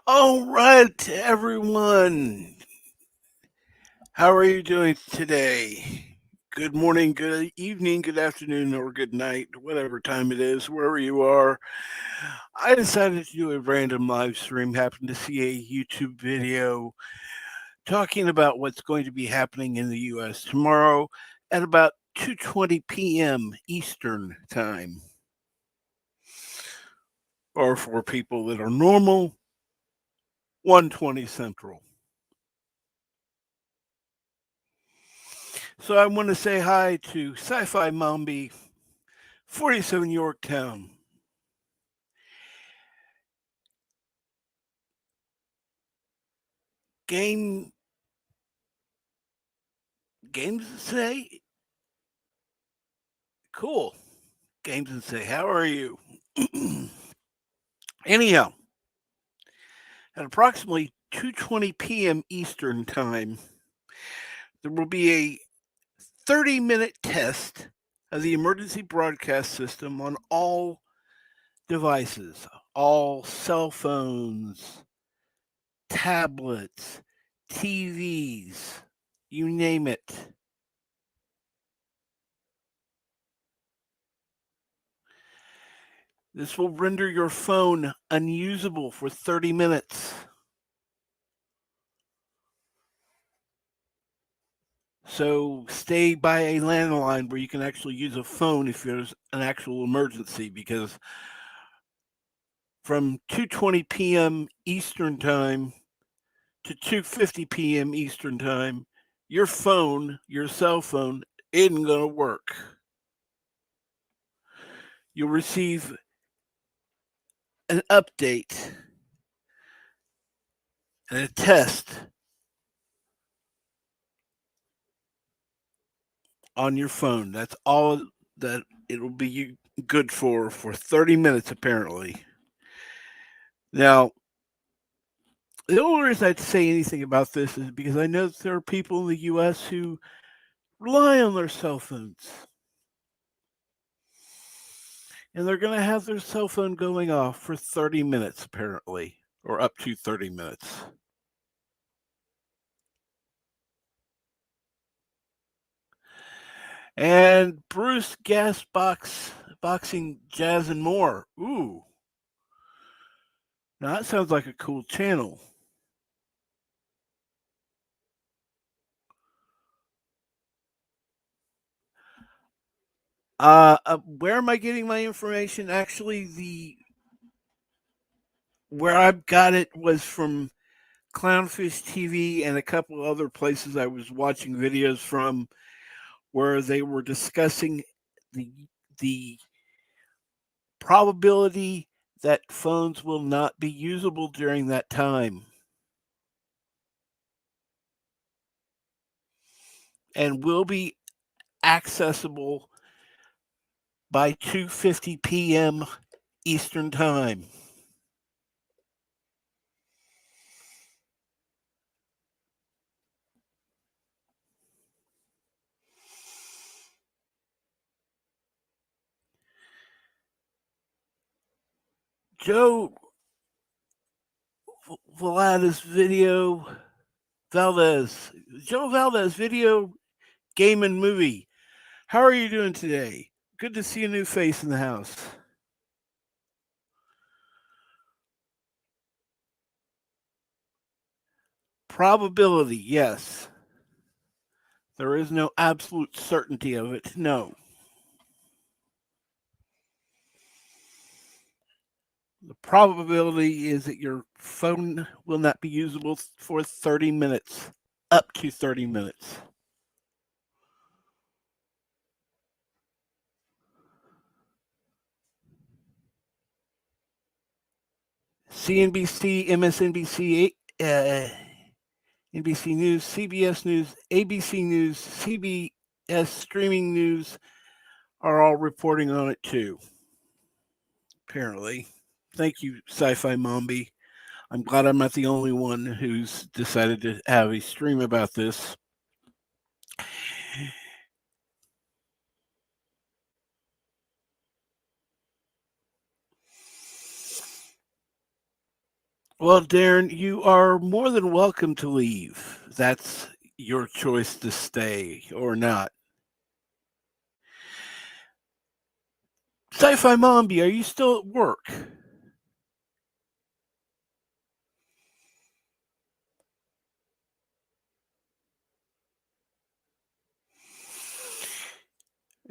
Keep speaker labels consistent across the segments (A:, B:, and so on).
A: All right, everyone. How are you doing today? Good morning, good evening, good afternoon, or good night, whatever time it is, wherever you are. I decided to do a random live stream. Happened to see a YouTube video talking about what's going to be happening in the U.S. tomorrow at about 2:20 p.m. Eastern time, or for people that are normal, 1:20 Central. So I want to say hi to Sci-Fi Mombi, 47 Yorktown. Games say cool. Games and say, how are you? Anyhow, at approximately 2:20 p.m. Eastern time, there will be a 30-minute test of the emergency broadcast system on all devices, all cell phones, tablets, TVs, you name it. This will render your phone unusable for 30 minutes. So stay by a landline where you can actually use a phone if there's an actual emergency, because from 2:20 p.m. Eastern time to 2:50 p.m. Eastern time, your phone, your cell phone, isn't going to work. You'll receive an update and a test on your phone. That's all that it'll be good for 30 minutes, apparently. Now, the only reason I'd say anything about this is because I know that there are people in the U.S. who rely on their cell phones. And they're going to have their cell phone going off for 30 minutes, apparently, or up to 30 minutes. And Bruce Boxing Jazz and More. Ooh. Now that sounds like a cool channel. Where am I getting my information? Actually, where I got it was from Clownfish TV and a couple other places I was watching videos from, where they were discussing the probability that phones will not be usable during that time and will be accessible by 2:50 p.m. Eastern time. Joe Valdez Joe Valdez video game and movie. How are you doing today? Good to see a new face in the house. Probability, yes. There is no absolute certainty of it, no. The probability is that your phone will not be usable for 30 minutes, up to 30 minutes. CNBC, MSNBC, NBC News, CBS News, ABC News, CBS Streaming News are all reporting on it too, apparently. Thank you, Sci-Fi Mombi. I'm glad I'm not the only one who's decided to have a stream about this. Well, Darren, you are more than welcome to leave. That's your choice to stay or not. Sci-Fi Mombi, are you still at work?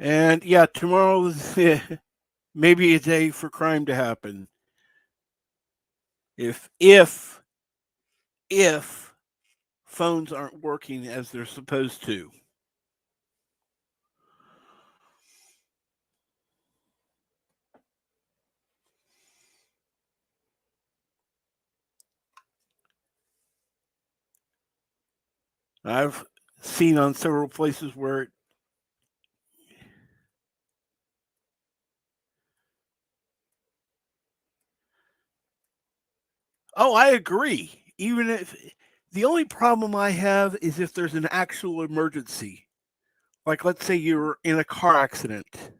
A: And yeah, tomorrow is maybe a day for crime to happen. If phones aren't working as they're supposed to. I've seen on several places where oh, I agree. Even if the only problem I have is if there's an actual emergency. Like let's say you're in a car accident.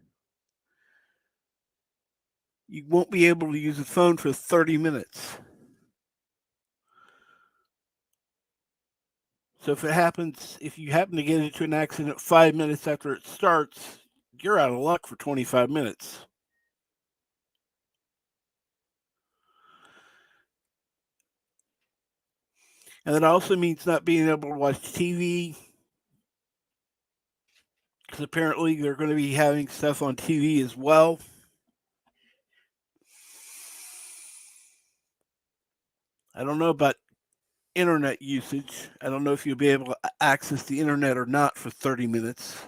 A: You won't be able to use the phone for 30 minutes. So if you happen to get into an accident 5 minutes after it starts, you're out of luck for 25 minutes. And that also means not being able to watch TV, because apparently they're going to be having stuff on TV as well. I don't know about internet usage. I don't know if you'll be able to access the internet or not for 30 minutes.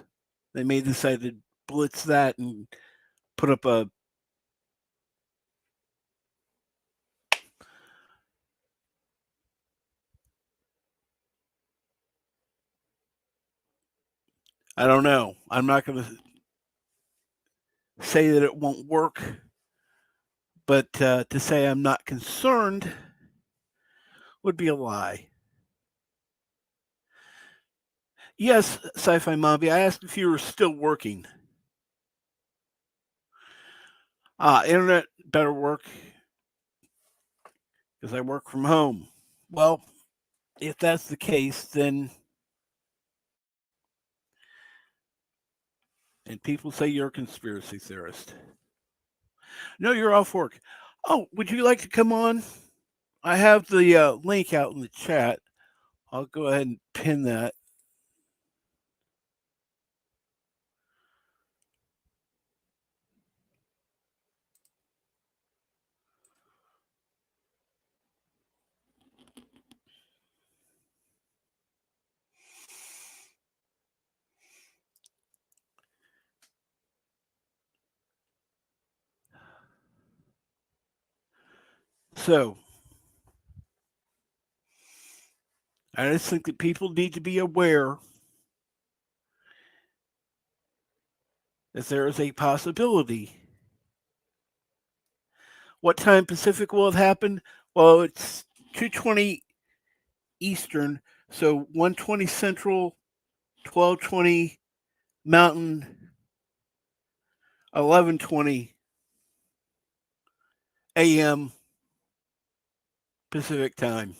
A: They may decide to blitz that and put up a I don't know. I'm not going to say that it won't work, but to say I'm not concerned would be a lie. Yes, Sci-Fi Mombi, I asked if you were still working. Internet better work because I work from home. Well, if that's the case, then and people say you're a conspiracy theorist. No, you're off work. Oh, would you like to come on? I have the link out in the chat. I'll go ahead and pin that. So, I just think that people need to be aware that there is a possibility. What time Pacific will it happen? Well, it's 2:20 Eastern, so 1:20 Central, 12:20 Mountain, 11:20 a.m. Pacific time.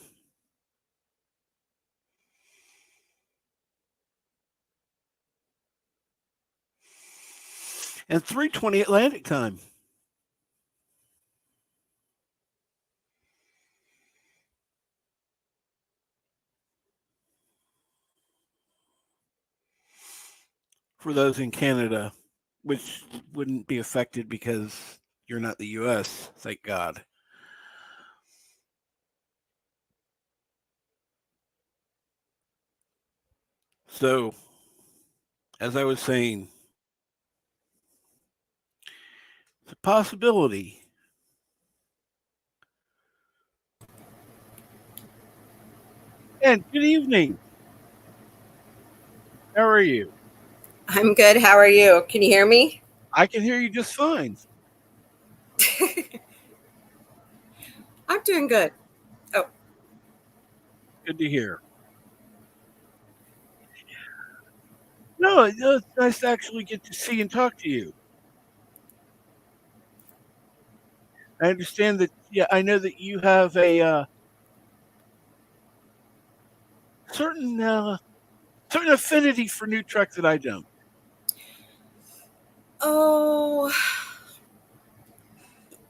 A: And 3:20 Atlantic time. For those in Canada, which wouldn't be affected because you're not the US, thank God. So, as I was saying, it's a possibility. And good evening. How are you?
B: I'm good. How are you? Can you hear me?
A: I can hear you just fine.
B: I'm doing good. Oh,
A: Good to hear. No, it's nice to actually get to see and talk to you. I understand that. Yeah, I know that you have a certain certain affinity for new Trek that I don't.
B: oh,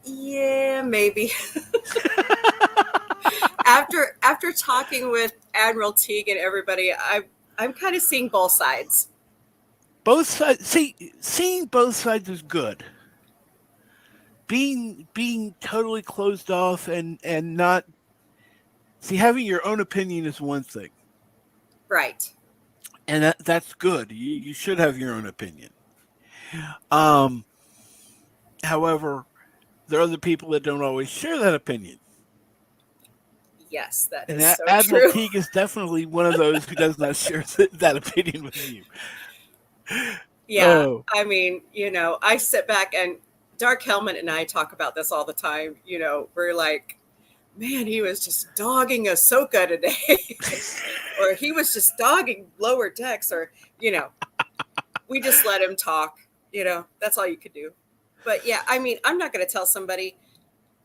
B: yeah, maybe. After talking with Admiral Teague and everybody, I'm kind of seeing both sides.
A: Both sides. Seeing both sides is good. Being totally closed off and not having your own opinion is one thing,
B: Right.
A: and that's good. You should have your own opinion. Um, However, there are other people that don't always share that opinion.
B: Yes, that
A: And
B: is so
A: Admiral
B: true.
A: Teague is definitely one of those who does not share that opinion with you.
B: Yeah.
A: Oh,
B: I mean, I sit back and Dark Helmet and I talk about this all the time. We're like, man, he was just dogging Ahsoka today. Or he was just dogging lower decks, or, you know, we just let him talk. That's all you could do. But yeah, I mean, I'm not going to tell somebody,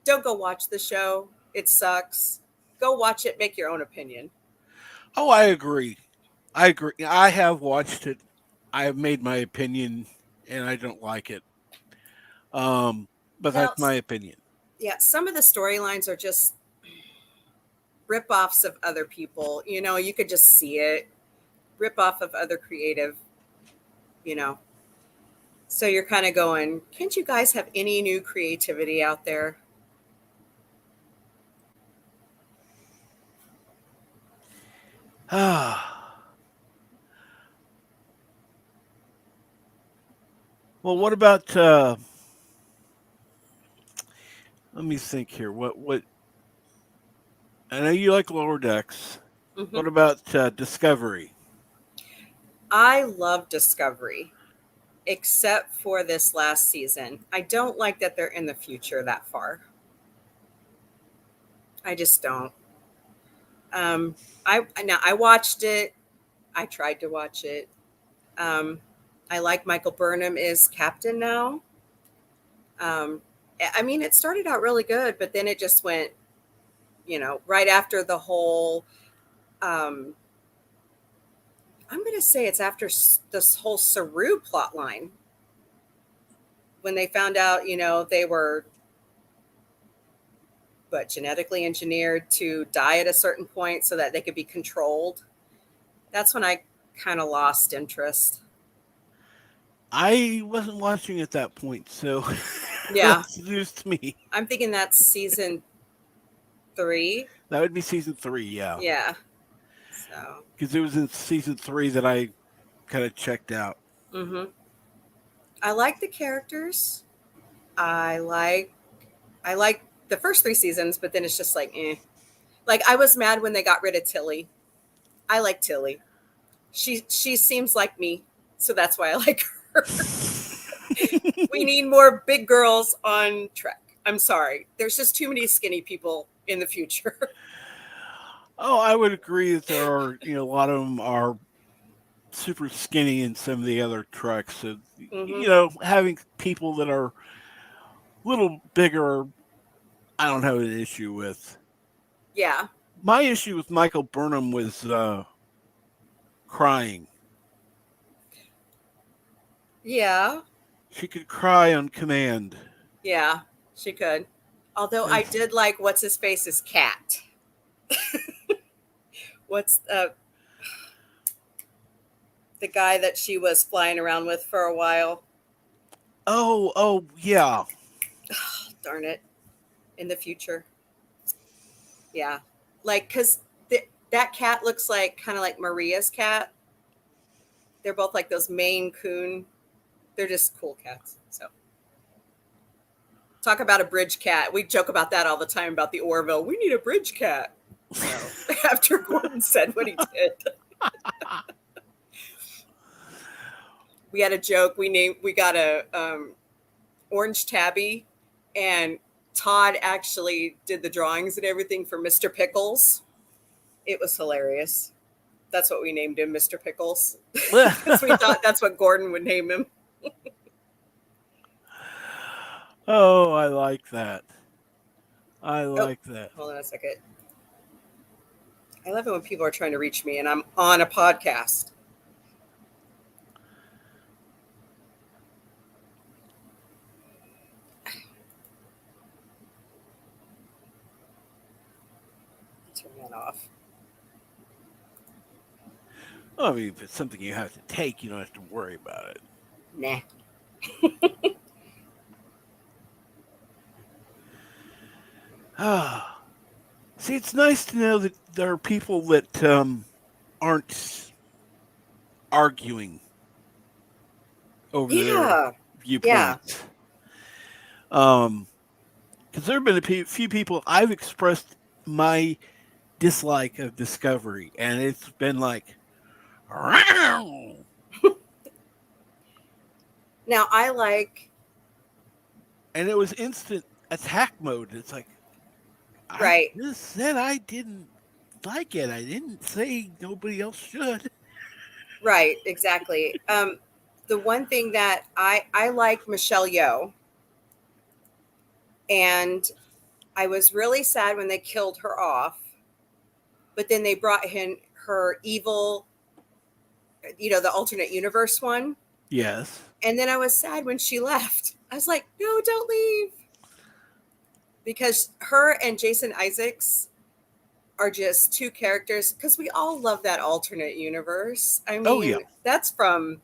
B: don't go watch the show. It sucks. Go watch it, make your own opinion.
A: oh, I agree. I agree. I have watched it. I have made my opinion, and I don't like it. Um, but
B: Well,
A: that's my opinion.
B: yeah, some of the storylines are just rip-offs of other people. You could just see it. Rip off of other creative, you know. So you're kind of going, can't you guys have any new creativity out there?
A: Well, what about? Let me think here. What? I know you like Lower Decks.
B: Hmm.
A: What about Discovery?
B: I love Discovery, except for this last season. I don't like that they're in the future that far. I just don't. Um, I watched it. I tried to watch it. Um, I like Michael Burnham is captain now. Um, I mean, it started out really good, but then it just went, right after the whole. Um, I'm going to say it's after this whole Saru plot line, when they found out, they were but genetically engineered to die at a certain point so that they could be controlled. That's when I kind of lost interest.
A: I wasn't watching at that point, so
B: Yeah,
A: that's news to me.
B: I'm thinking that's season 3.
A: That would be season 3, yeah,
B: Yeah. So,
A: because it was in season 3 that I kind of checked out.
B: hmm, I like the characters. I like I like the first 3 seasons, but then it's just like, eh. Like, I was mad when they got rid of Tilly. I like Tilly. She seems like me, so that's why I like her. We need more big girls on Trek. I'm sorry. There's just too many skinny people in the future.
A: Oh, I would agree that there are, a lot of them are super skinny in some of the other trucks. So,
B: Hmm.
A: having people that are a little bigger, I don't have an issue with.
B: Yeah.
A: My issue with Michael Burnham was crying.
B: Yeah.
A: She could cry on command.
B: Yeah. She could. Although
A: And
B: I did like what's his face's cat. What's the guy that she was flying around with for a while?
A: oh, yeah.
B: Darn it. In the future. Yeah. Like, because that cat looks like kind of like Maria's cat. They're both like those Maine Coon. They're just cool cats. So talk about a bridge cat. We joke about that all the time about the Orville. We need a bridge cat. So after Gordon said what he did, we had a joke. We got a orange tabby, and Todd actually did the drawings and everything for Mr. Pickles. It was hilarious. That's what we named him, Mr. Pickles, because we thought that's what Gordon would name him.
A: Oh, I like that. I like that.
B: Hold on a second. I love it when people are trying to reach me and I'm on a podcast. Turn that off.
A: Well, I mean, if it's something you have to take, you don't have to worry about it.
B: Nah.
A: See, it's nice to know that there are people that aren't arguing over their viewpoints. Because there have been a few people I've expressed my dislike of Discovery, and it's been like,
B: now I like,
A: and it was instant attack mode. It's like,
B: right.
A: I just said I didn't like it. I didn't say nobody else should.
B: Right, exactly. The one thing that I like Michelle Yeoh, and I was really sad when they killed her off, but then they brought in her evil, the alternate universe one.
A: Yes.
B: And then I was sad when she left. I was like, no, don't leave. Because her and Jason Isaacs are just two characters, because we all love that alternate universe. I mean, that's from,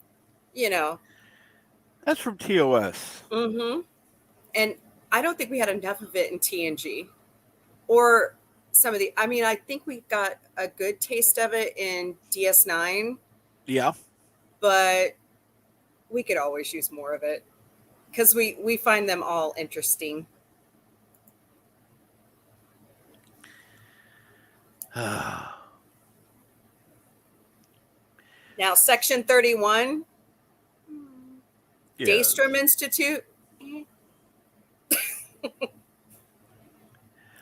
A: That's from TOS.
B: Mm-hmm. And I don't think we had enough of it in TNG. Or some of I think we got a good taste of it in DS9.
A: Yeah.
B: But we could always use more of it. Because we find them all interesting. Now, Section 31, Daystrom Institute.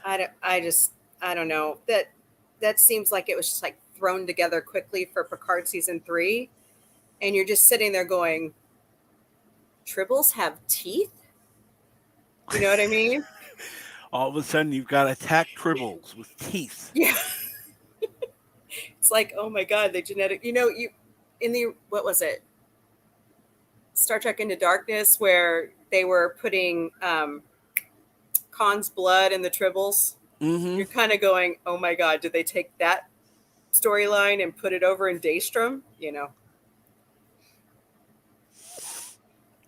B: I don't know. That seems like it was just like thrown together quickly for Picard season 3, and you're just sitting there going, Tribbles have teeth? You know what I mean?
A: All of a sudden, you've got attack Tribbles with teeth.
B: Yeah. It's like, oh my God, they genetic. What was it? Star Trek Into Darkness, where they were putting Khan's blood in the Tribbles.
A: Mm-hmm.
B: You're kind of going, oh my God, did they take that storyline and put it over in Daystrom?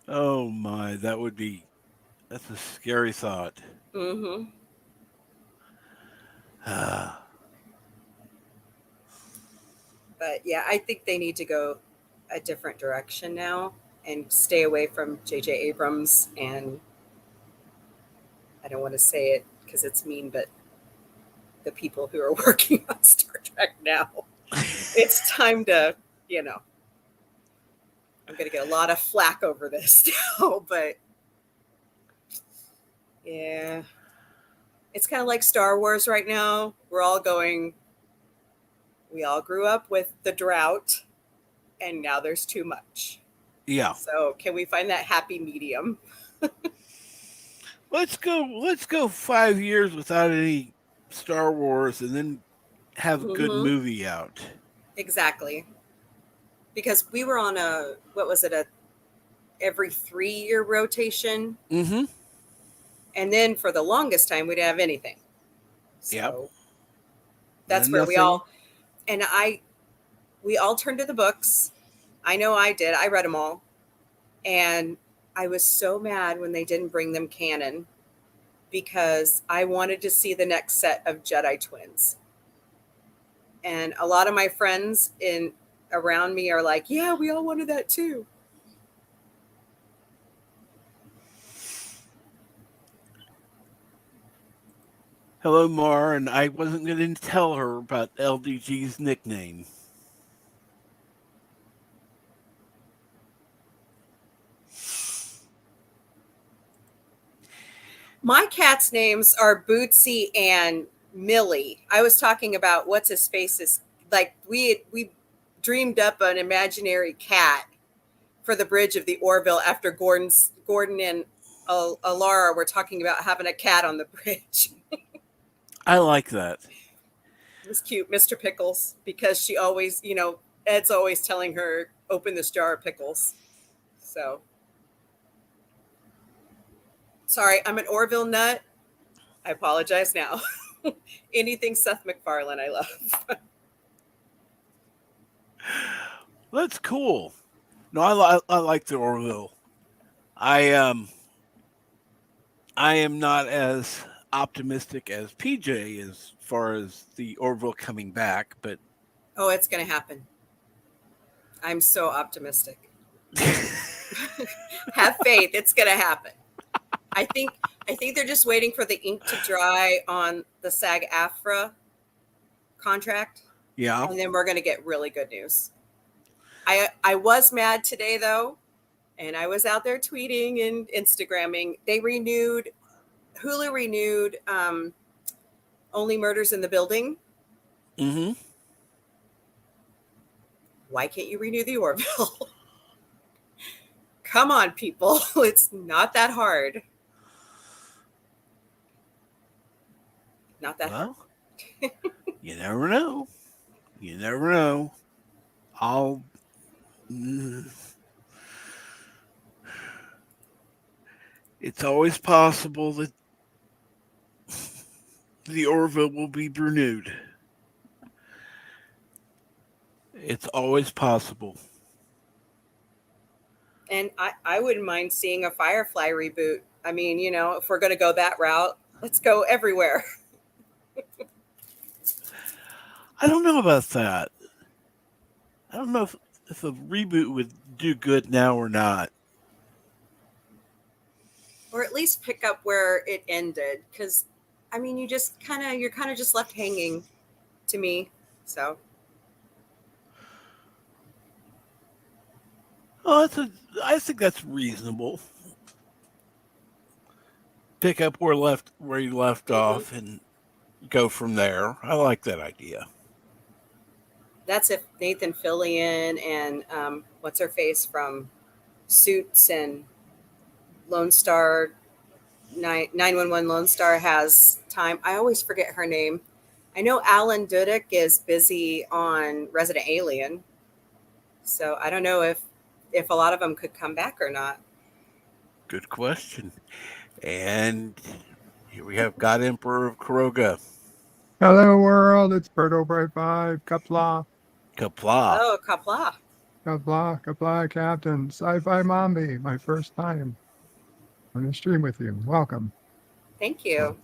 A: Oh my, that's a scary thought.
B: Mm-hmm. But yeah, I think they need to go a different direction now and stay away from J.J. Abrams. And I don't want to say it because it's mean, but the people who are working on Star Trek now, it's time to, I'm going to get a lot of flack over this now, but yeah, it's kind of like Star Wars right now. We're all going, we all grew up with the drought, and now there's too much.
A: Yeah.
B: So can we find that happy medium?
A: Let's go 5 years without any Star Wars, and then have a good movie out.
B: Exactly. Because we were on a every 3-year rotation.
A: Mm-hmm.
B: And then for the longest time, we didn't have anything. So that's where we all turned to the books. I know I did. I read them all. And I was so mad when they didn't bring them canon, because I wanted to see the next set of Jedi twins. And a lot of my friends around me are like, yeah, we all wanted that too.
A: Hello, Mar, and I wasn't going to tell her about LDG's nickname.
B: My cat's names are Bootsy and Millie. I was talking about what's his face is like we dreamed up an imaginary cat for the bridge of the Orville after Gordon and Alara were talking about having a cat on the bridge.
A: I like that.
B: It was cute, Mr. Pickles, because she always, Ed's always telling her, open this jar of pickles. So, sorry, I'm an Orville nut. I apologize now. Anything Seth MacFarlane, I love.
A: That's cool. No, I like the Orville. I am not as optimistic as PJ as far as the Orville coming back, but
B: Oh, it's going to happen. I'm so optimistic. Have faith, it's going to happen. I think they're just waiting for the ink to dry on the SAG-AFTRA contract.
A: yeah.
B: And then we're going to get really good news. I was mad today though, and I was out there tweeting and Instagramming. Hulu renewed Only Murders in the Building.
A: Mm-hmm.
B: Why can't you renew the Orville? Come on, people. It's not that hard. Not that hard.
A: You never know. You never know. It's always possible that the Orville will be renewed. It's always possible.
B: And I wouldn't mind seeing a Firefly reboot. I mean, if we're going to go that route, let's go everywhere.
A: I don't know about that. I don't know if a reboot would do good now or not.
B: Or at least pick up where it ended. Because, I mean, you're kind of just left hanging to me. So.
A: Oh, I think that's reasonable. Pick up where you left off and go from there. I like that idea.
B: That's if Nathan Fillion and what's her face from Suits and Lone Star 911 Lone Star has time. I always forget her name. I know Alan Tudyk is busy on Resident Alien, so I don't know if a lot of them could come back or not.
A: Good question. And here we have God Emperor of Kuroga.
C: Hello world, it's Berto Bright 5, Kapla.
A: Kapla.
B: Oh, Kapla.
C: Kapla, Captain. Sci-Fi Mombi, my first time on the stream with you. Welcome.
B: Thank you.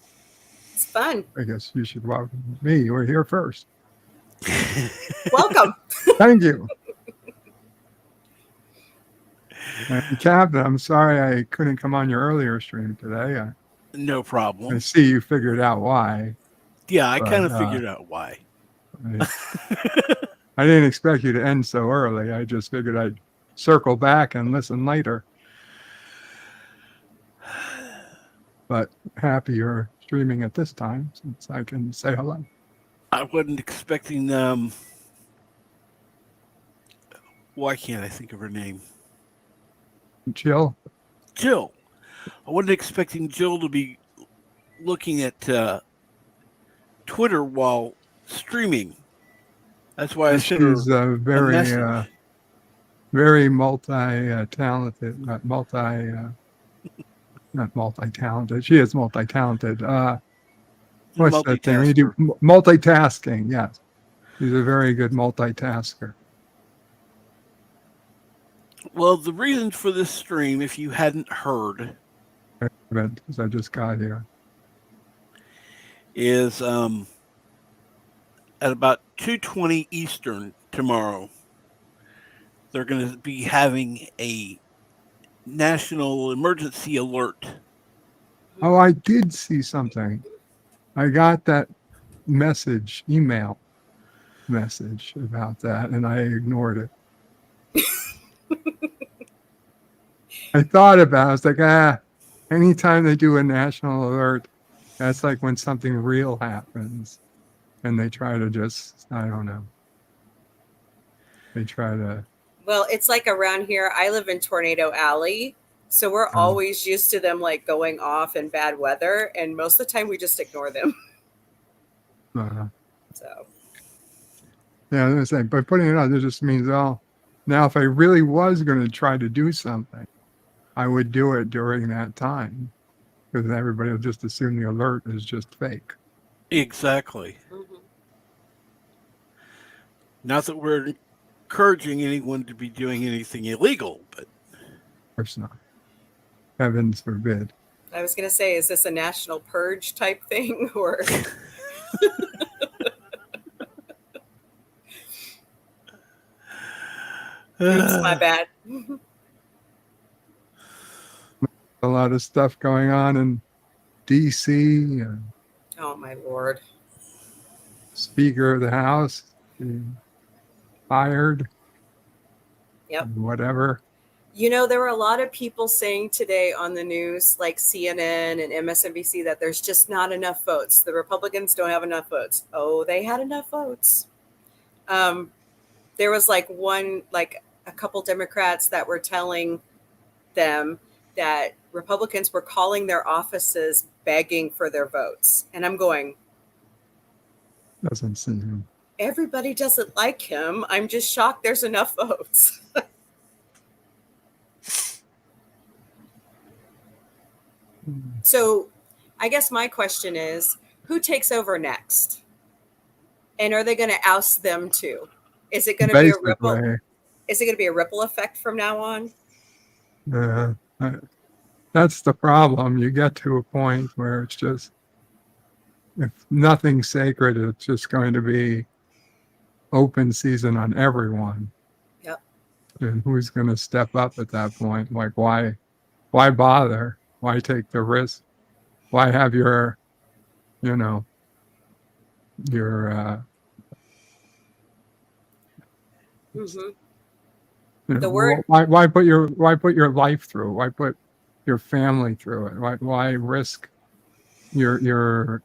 B: It's fun.
C: I guess you should welcome me. We're here first.
B: Welcome.
C: Thank you. And Captain, I'm sorry I couldn't come on your earlier stream today.
A: No problem.
C: I see you figured out why.
A: Yeah, I kind of figured out why.
C: I didn't expect you to end so early. I just figured I'd circle back and listen later. But happy you're streaming at this time since I can say hello.
A: I wasn't expecting why can't I think of her name?
C: Jill.
A: Jill. I wasn't expecting Jill to be looking at Twitter while streaming. That's why I said
C: she's very multi-talented, not multi-talented. She is multi-talented. What's that thing? You do multitasking. Yes, she's a very good multitasker.
A: Well, the reason for this stream, if you hadn't heard,
C: because I just got here,
A: is at about 2:20 Eastern tomorrow. they're going to be having a national emergency alert.
C: Oh, I did see something. I got that email message about that, and I ignored it. I thought about it. I was like, anytime they do a national alert, that's like when something real happens. And they try to just, I don't know. They try to.
B: Well, it's like around here, I live in Tornado Alley. So we're always used to them like going off in bad weather. And most of the time we just ignore them. So.
C: Yeah, I was going to say, by putting it out, it just means, now if I really was going to try to do something, I would do it during that time. Because everybody will just assume the alert is just fake.
A: Exactly. Mm-hmm. Not that we're encouraging anyone to be doing anything illegal, but
C: of course not. Heavens forbid.
B: I was going to say, is this a national purge type thing, or? Oops, my bad.
C: A lot of stuff going on in D.C.
B: Oh my Lord!
C: Speaker of the House being fired.
B: Yep.
C: Whatever.
B: You know, there were a lot of people saying today on the news, like CNN and MSNBC, that there's just not enough votes. The Republicans don't have enough votes. Oh, they had enough votes. There was a couple Democrats that were telling them that Republicans were calling their offices begging for their votes. And I'm going,
C: doesn't seem.
B: Everybody doesn't like him. I'm just shocked there's enough votes. So I guess my question is, who takes over next? And are they going to oust them too? Is it going to be a ripple? Is it going to be a ripple effect from now on?
C: That's the problem. You get to a point where it's just, if nothing's sacred, it's just going to be open season on everyone.
B: Yep.
C: And who's going to step up at that point? Like, why bother? Why take the risk? Why have your the
B: word.
C: Why put your life through? Why put your family through it? Why risk your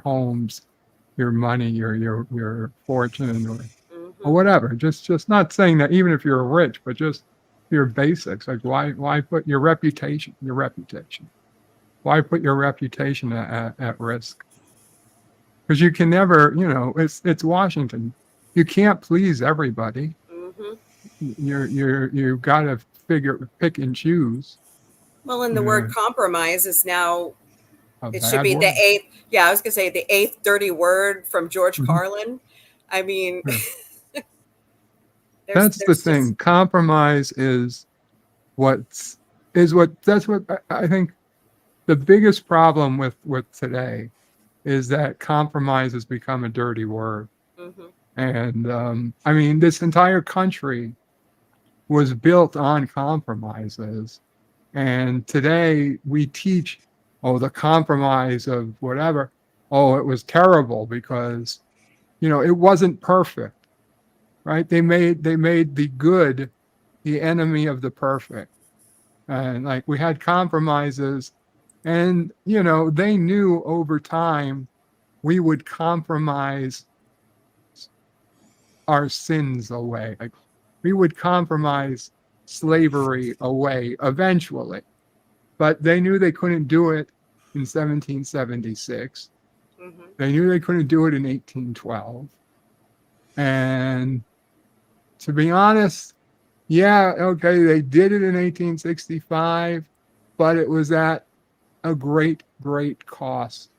C: homes, your money, your fortune, or whatever? Just not saying that even if you're rich, but just your basics. Like why put your reputation? Why put your reputation at risk? Because you can never, it's Washington. You can't please everybody. You've got to pick and choose.
B: Well, and the word compromise is now, it should be
C: word.
B: the eighth. Yeah, I was going to say the eighth dirty word from George Carlin. I mean,
C: that's the thing. Compromise is that's what I think the biggest problem with today is that compromise has become a dirty word. And I mean, this entire country was built on compromises. And today we teach, the compromise of whatever. Oh, it was terrible because, it wasn't perfect, right? They made the good the enemy of the perfect. And like we had compromises and, they knew over time we would compromise our sins away. Like we would compromise slavery away eventually, but they knew they couldn't do it in 1776. They knew they couldn't do it in 1812. And to be honest, they did it in 1865, but it was at a great, great cost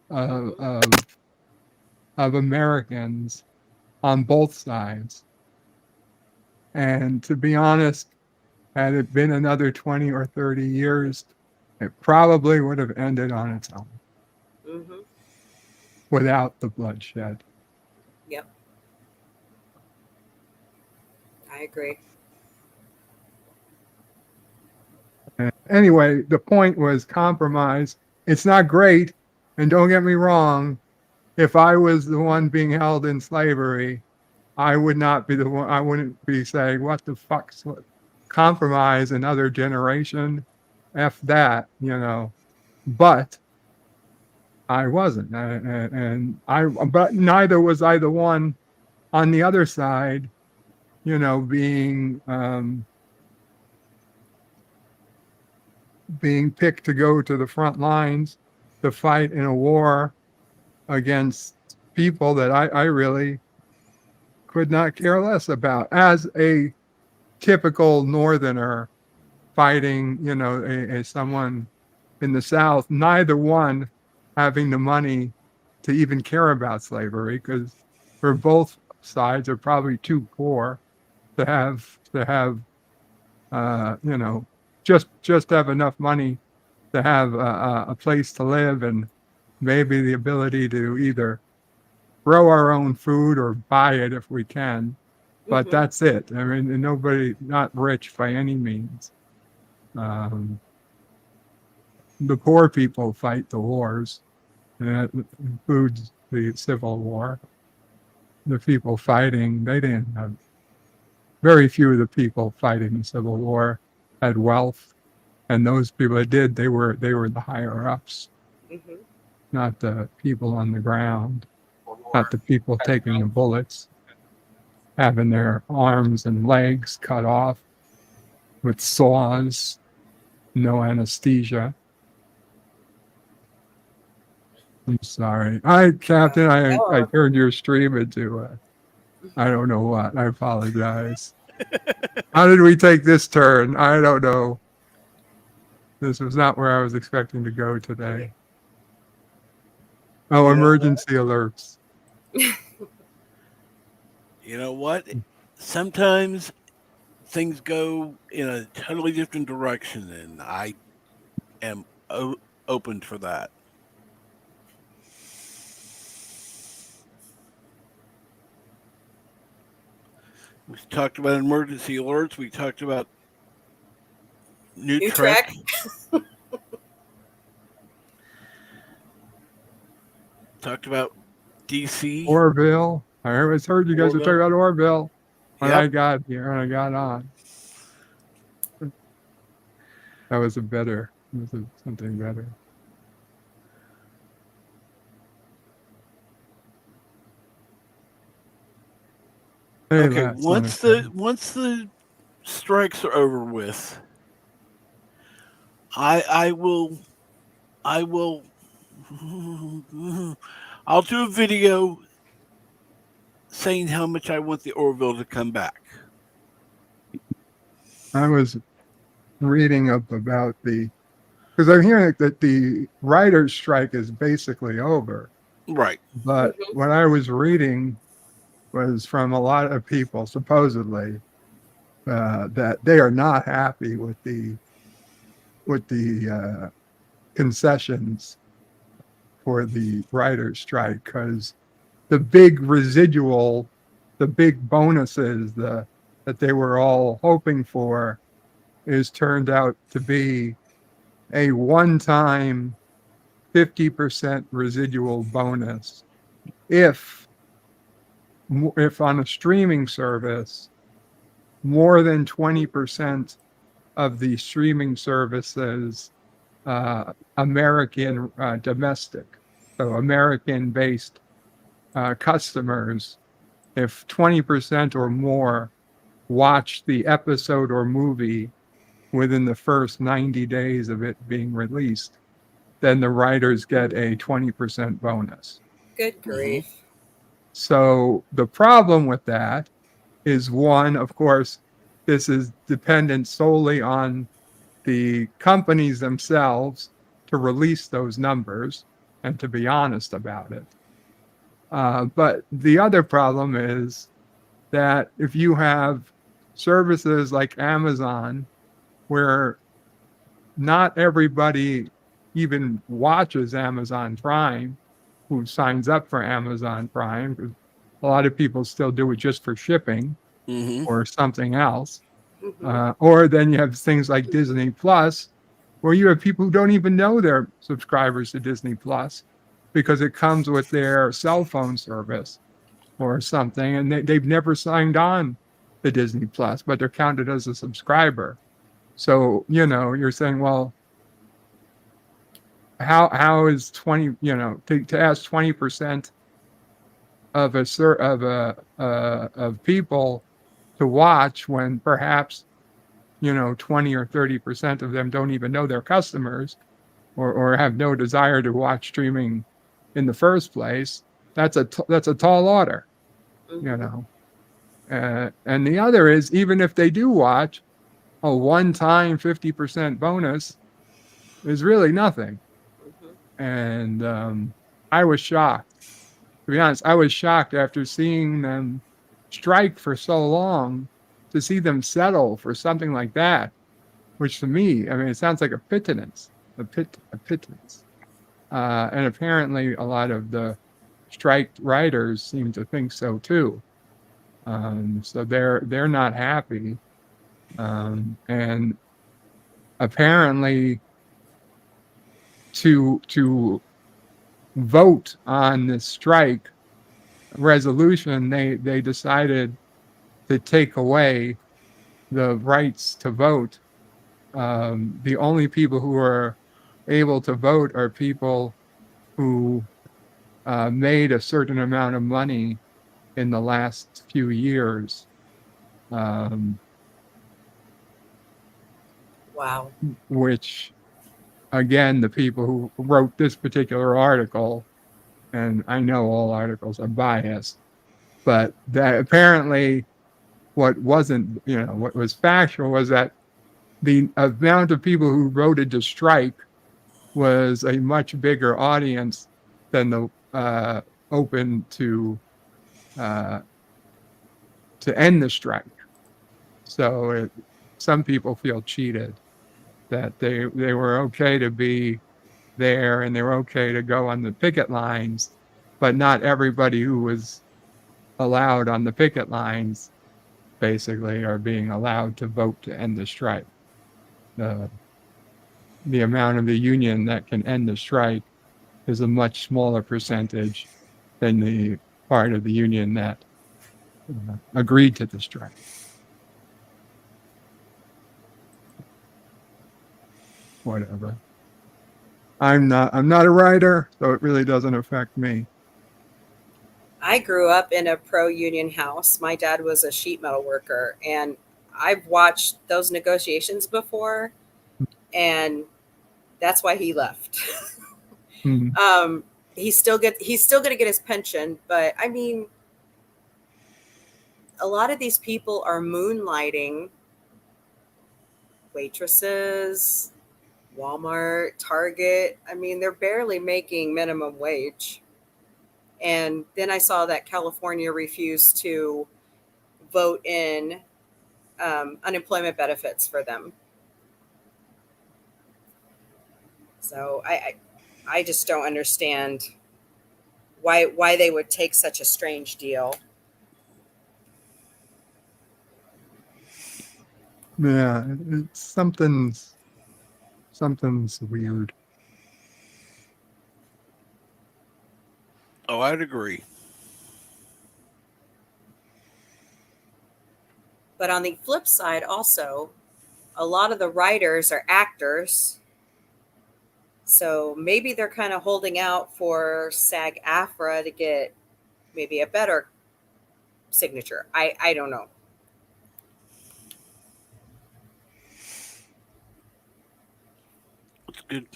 C: of Americans on both sides. And to be honest, had it been another 20 or 30 years, it probably would have ended on its own without the bloodshed.
B: Yep. I I agree.
C: Anyway, the point was compromise. It's not great, and don't get me wrong. If I was the one being held in slavery, I would not be the one. I wouldn't be saying, "What the fuck's what? Compromise another generation? F that," you know. But I wasn't, but neither was I the one on the other side, you know, being picked to go to the front lines to fight in a war against people that I really could not care less about as a typical northerner fighting, you know, a someone in the South, neither one having the money to even care about slavery, because for both sides are probably too poor to have you know, just have enough money to have a place to live and maybe the ability to either grow our own food or buy it if we can. But
B: Mhm.
C: that's it. I mean, nobody, not rich by any means. The poor people fight the wars, and that includes the Civil War. The people fighting, they didn't have, very few of the people fighting the Civil War had wealth, and those people that did, they were the higher ups,
B: Mhm.
C: not the people on the ground, not the people taking the bullets, having their arms and legs cut off with saws, no anesthesia. I'm sorry. Captain, I
B: Oh.
C: turned your stream into I don't know what. I apologize. How did we take this turn? I don't know. This was not where I was expecting to go today. Oh,
A: You know
C: emergency alerts.
A: You know what? Sometimes things go in a totally different direction, and I am open for that. We talked about emergency alerts. We talked about New
B: New
A: Trek.
B: Trek.
A: Talked about DC.
C: Orville. I always heard you guys were talking about Orville when I
A: Yep.
C: got here, when I got on. That was something better. Hey,
A: Okay.
C: that's
A: Once the strikes are over with, I will I'll do a video saying how much I want the Orville to come back.
C: I was reading up about because I'm hearing that the writers' strike is basically over.
A: Right.
C: But
B: Mhm.
C: what I was reading was from a lot of people, supposedly, that they are not happy with the concessions for the writers' strike, because the big residual, the big bonuses that they were all hoping for is turned out to be a one-time 50% residual bonus if on a streaming service more than 20% of the streaming services American domestic, so American based customers, if 20% or more watch the episode or movie within the first 90 days of it being released, then the writers get a 20% bonus.
B: Good grief.
C: So the problem with that is, one, of course, this is dependent solely on the companies themselves to release those numbers and to be honest about it. But the other problem is that if you have services like Amazon, where not everybody even watches Amazon Prime, who signs up for Amazon Prime, because a lot of people still do it just for shipping.
A: Mm-hmm.
C: or something else.
B: Mhm.
C: Or then you have things like Disney Plus, where you have people who don't even know they're subscribers to Disney Plus because it comes with their cell phone service or something, and they've never signed on to Disney Plus, but they're counted as a subscriber. So, you're saying, well, how is 20, to ask 20% of of people to watch when perhaps 20 or 30% of them don't even know they're customers, or have no desire to watch streaming in the first place. That's a tall order, you
B: Mhm.
C: know. And the other is, even if they do watch, a one-time 50% bonus is really nothing.
B: Mhm.
C: And I was shocked. To be honest, I was shocked after seeing them strike for so long to see them settle for something like that, which to me, I mean, it sounds like a pittance, a pittance. And apparently, a lot of the strike writers seem to think so too. So they're not happy, and apparently, to vote on this strike resolution, they decided to take away the rights to vote. The only people who are able to vote are people who made a certain amount of money in the last few years, um,
B: Wow.
C: which, again, the people who wrote this particular article, and I know all articles are biased, but that apparently what was factual was that the amount of people who voted to strike was a much bigger audience than the open uh, to end the strike. So some people feel cheated that they were okay to be there and they were okay to go on the picket lines, but not everybody who was allowed on the picket lines basically are being allowed to vote to end the strike. The the amount of the union that can end the strike is a much smaller percentage than the part of the union that agreed to the strike. Whatever. I'm not a writer, so it really doesn't affect me.
B: I grew up in a pro union house. My dad was a sheet metal worker, and I've watched those negotiations before, and that's why he left.
C: Hmm.
B: um, he's still going to get his pension, but I mean, a lot of these people are moonlighting waitresses, Walmart, Target. I mean, they're barely making minimum wage. And then I saw that California refused to vote in unemployment benefits for them. So I just don't understand why they would take such a strange deal.
C: Yeah, it's something's weird.
A: Oh, I'd agree.
B: But on the flip side, also, a lot of the writers are actors. So maybe they're kind of holding out for SAG AFRA to get maybe a better signature. I don't know.
A: It's good.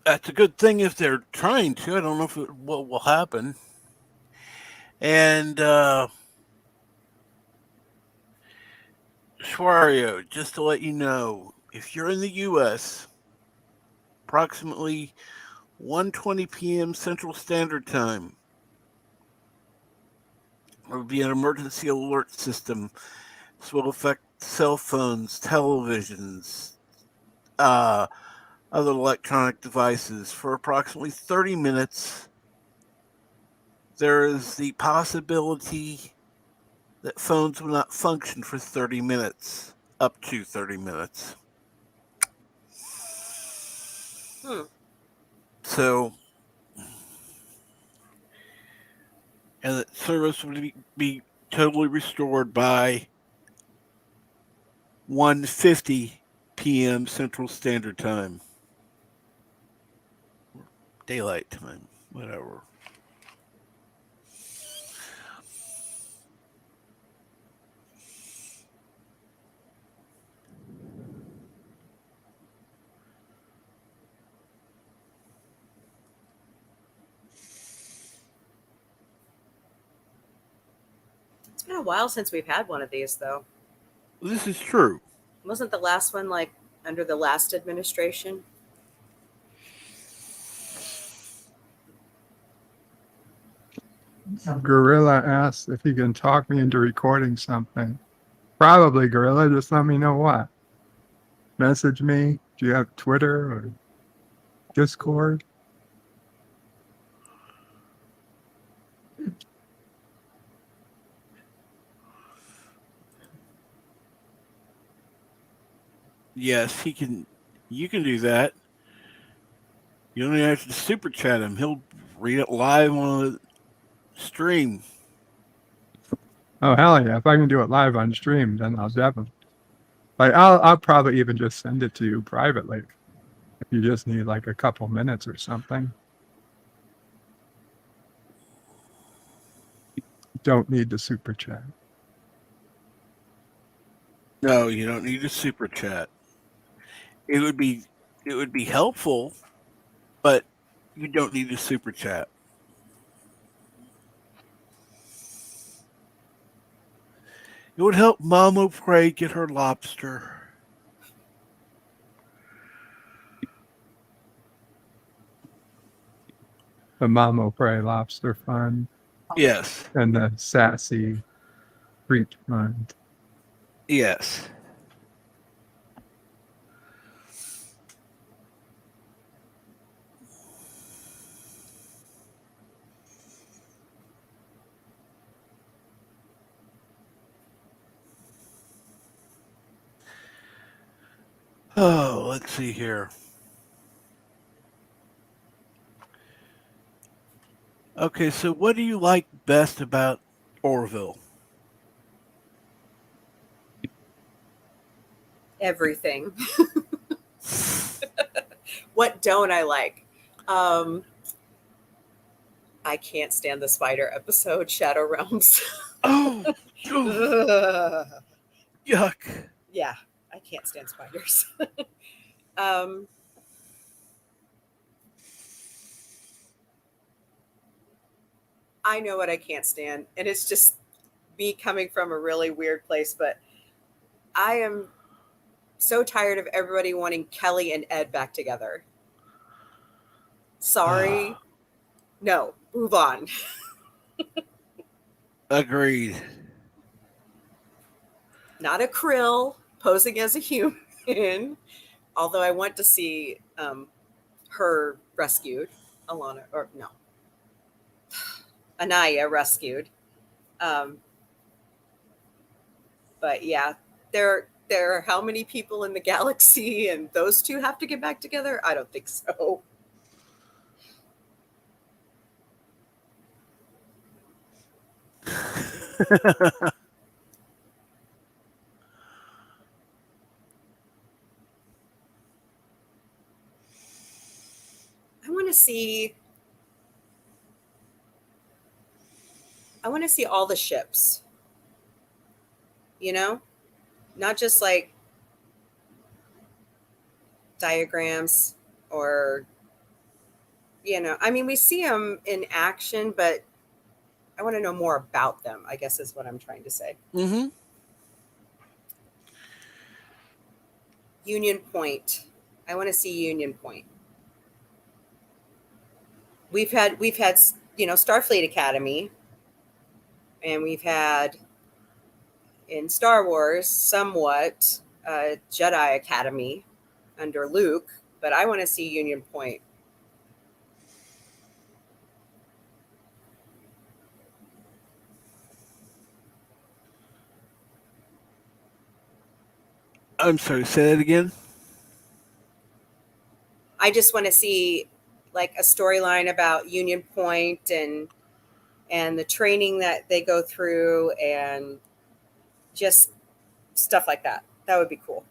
A: That's a good thing if they're trying to. I don't know what will happen. And Schwario, just to let you know, if you're in the U.S., approximately 1:20 p.m. Central Standard Time, there will be an emergency alert system. This will affect cell phones, televisions, uh, other electronic devices for approximately 30 minutes there is the possibility that phones will not function for 30 minutes, up to 30 minutes.
B: Hmm.
A: So, and that service would be totally restored by 1:50 p.m. Central Standard Time. Daylight time, whatever.
B: It's been a while since we've had one of these, though.
A: This is true.
B: Wasn't the last one like under the last administration?
C: Gorilla asks if he can talk me into recording something. Probably, Gorilla. Just let me know what. Message me. Do you have Twitter or Discord?
A: Yes, he can. You can do that. You don't even have to super chat him. He'll read it live on the stream.
C: Oh hell yeah! If I can do it live on stream, then I'll definitely. Like I'll probably even just send it to you privately. If you just need like a couple minutes or something. Don't need the super chat.
A: No, you don't need a super chat. It would be helpful, but you don't need a super chat. It would help Mama Prey get her lobster.
C: The Mamo Prey Lobster Fund
A: Yes.
C: and the Sassy Treat Fund.
A: Yes. Oh, let's see here. Okay, so what do you like best about Orville?
B: Everything. What don't I like? I can't stand the spider episode, Shadow Realms.
A: Oh, oh,
B: Ugh.
A: yuck.
B: Yeah, I can't stand spiders. um, I know what I can't stand, and it's just me coming from a really weird place, but I am so tired of everybody wanting Kelly and Ed back together. Sorry. No, move on.
A: Agreed.
B: Not a krill posing as a human, although I want to see her rescued. Alana, or no, Anaya rescued. Um, but yeah, there are how many people in the galaxy, and those two have to get back together? I don't think so. I want to see. I want to see all the ships. You know, not just like diagrams or I mean, we see them in action, but I want to know more about them, I guess is what I'm trying to say.
A: Mm-hmm.
B: Union Point. I want to see Union Point. We've had Starfleet Academy, and we've had in Star Wars somewhat Jedi Academy under Luke, but I want to see Union Point.
A: I'm sorry, say that again.
B: I just want to see like a storyline about Union Point and the training that they go through and just stuff like that. That would be cool.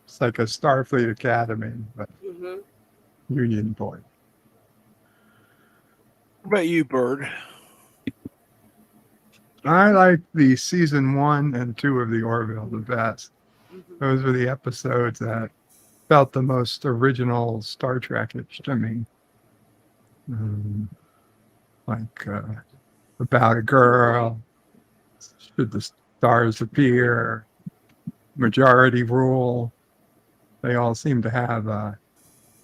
C: It's like a Starfleet Academy, but
B: Hmm.
C: Union Point.
A: What about you, Bird?
C: I like the season 1 and 2 of the Orville the best. Those were the episodes that felt the most original Star Trek-ish to me. Like About a Girl, Should the Stars Appear, Majority Rule. They all seem to have a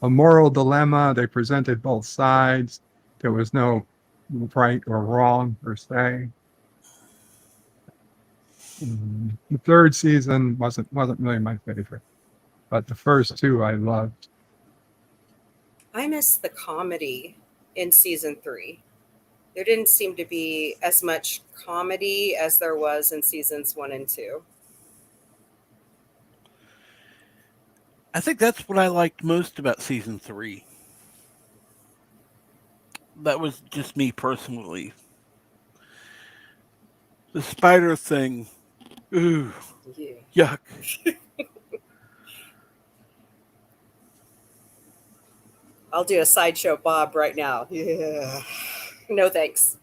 C: moral dilemma. They presented both sides. There was no right or wrong per se. The third season wasn't really my favorite, but the first two I loved.
B: I miss the comedy in season 3. There didn't seem to be as much comedy as there was in seasons 1 and 2.
A: I think that's what I liked most about season 3. That was just me personally. The spider thing. Ooh,
B: Yeah.
A: yuck.
B: I'll do a sideshow Bob right now. Yeah. No thanks.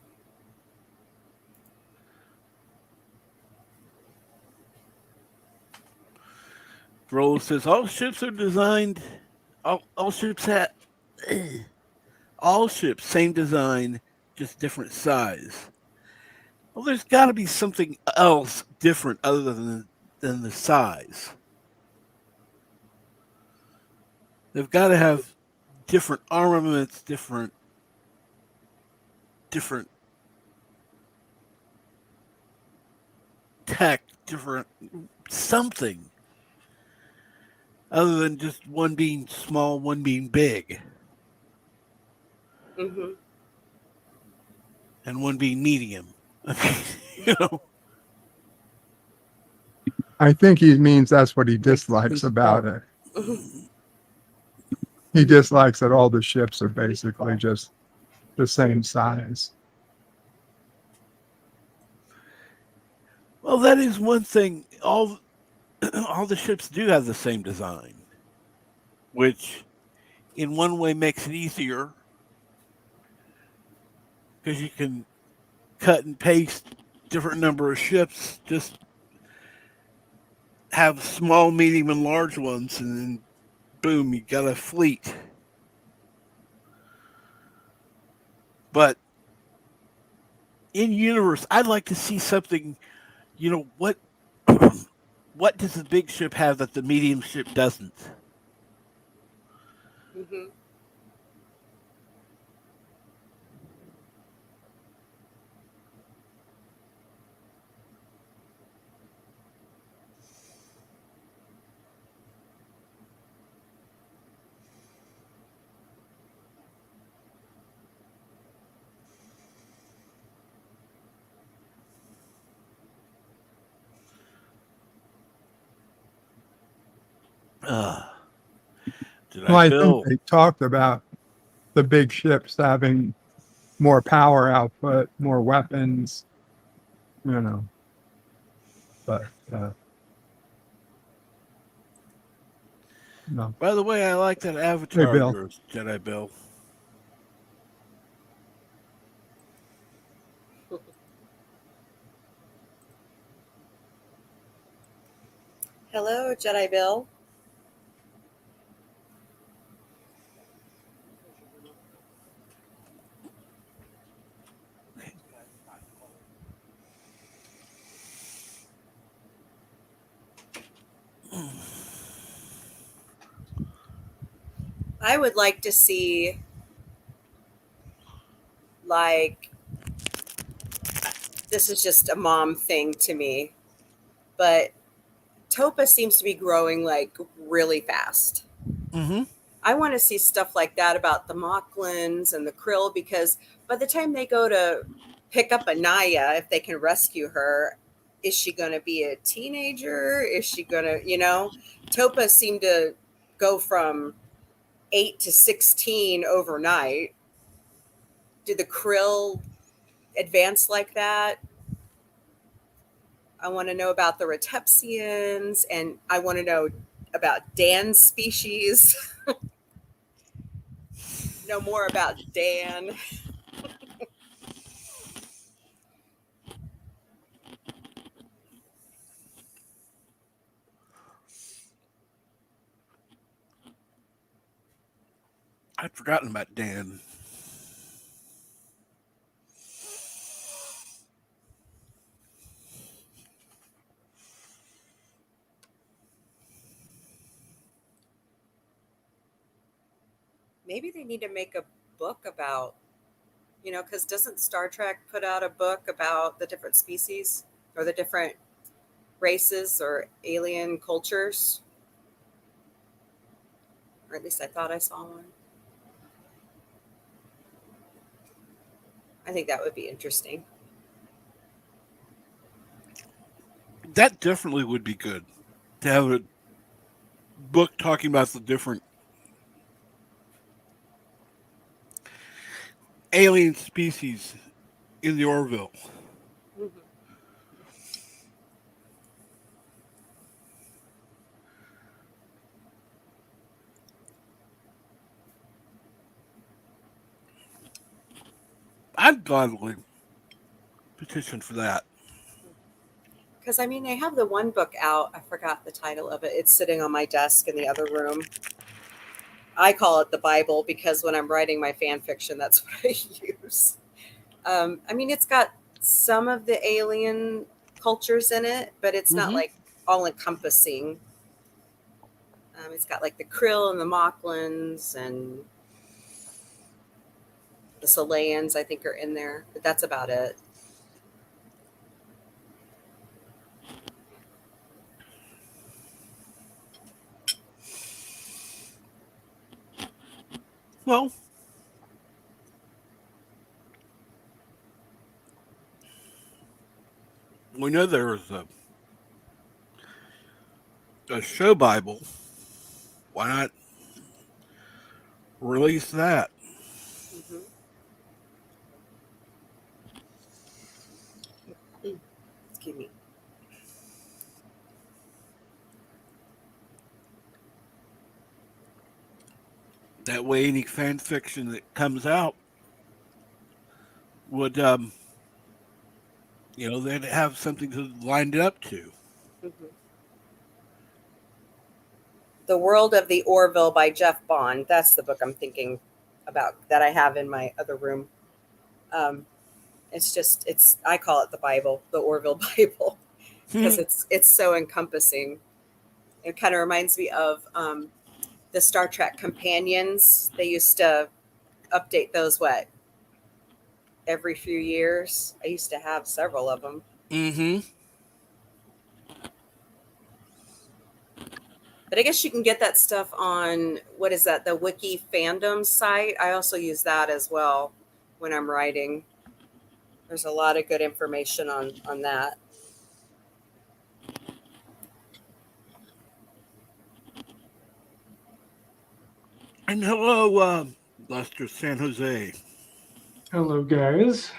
A: Rolo says all ships are designed. All ships have. All ships same design, just different size. Well, there's got to be something else different other than the size. They've got to have different armaments, different tech, different something other than just one being small, one being big,
B: Hmm.
A: and one being medium. I mean, you know,
C: I think he means that's what he dislikes about it. He dislikes that all the ships are basically just the same size.
A: well, that is one thing. All the ships do have the same design, which in one way makes it easier because you can cut and paste different number of ships, just have small, medium, and large ones, and then boom, you got a fleet. But in universe, I'd like to see something. You know what? What does the big ship have that the medium ship doesn't?
B: Hmm.
A: Uh, did
C: Well,
A: I,
C: I think
A: Bill?
C: they talked about the big ships having more power output, more weapons, you know. But no.
A: By the way, I like that
C: Hey,
A: avatar of
C: Bill.
A: yours, Jedi Bill.
B: Hello, Jedi Bill. I would like to see like this is just a mom thing to me, but Topa seems to be growing like really fast.
A: Mm-hmm.
B: I want to see stuff like that about the Mocklins and the Krill because by the time they go to pick up Anaya if they can rescue her. Is she going to be a teenager? Is she going to, Topa seemed to go from 8 to 16 overnight. Do the krill advance like that? I want to know about the Retepsians, and I want to know about Dan's species. Know more about Dan.
A: I'd forgotten about Dan.
B: Maybe they need to make a book about, because doesn't Star Trek put out a book about the different species or the different races or alien cultures? Or at least I thought I saw one. I think that would be interesting.
A: That definitely would be good to have a book talking about the different alien species in the Orville.
B: Mm-hmm.
A: I'd gladly petition for that.
B: Because, they have the one book out. I forgot the title of it. It's sitting on my desk in the other room. I call it the Bible because when I'm writing my fan fiction, that's what I use. It's got some of the alien cultures in it, but it's not like all encompassing. It's got like the krill and the Moclans and the Salayans, I think, are in there, but that's about it.
A: Well, we know there is a show Bible. Why not release that?
B: Mm-hmm. Excuse me.
A: That way, any fan fiction that comes out would, they'd have something to line it up to.
B: Mm-hmm. The World of the Orville by Jeff Bond. That's the book I'm thinking about that I have in my other room. I call it the Bible, the Orville Bible, because it's so encompassing. It kind of reminds me of the Star Trek companions. They used to update those, every few years. I used to have several of them.
A: Mm-hmm.
B: But I guess you can get that stuff on, what is that, the Wiki fandom site. I also use that as well when I'm writing. There's a lot of good information on that.
A: And hello, Lester San Jose.
D: Hello, guys.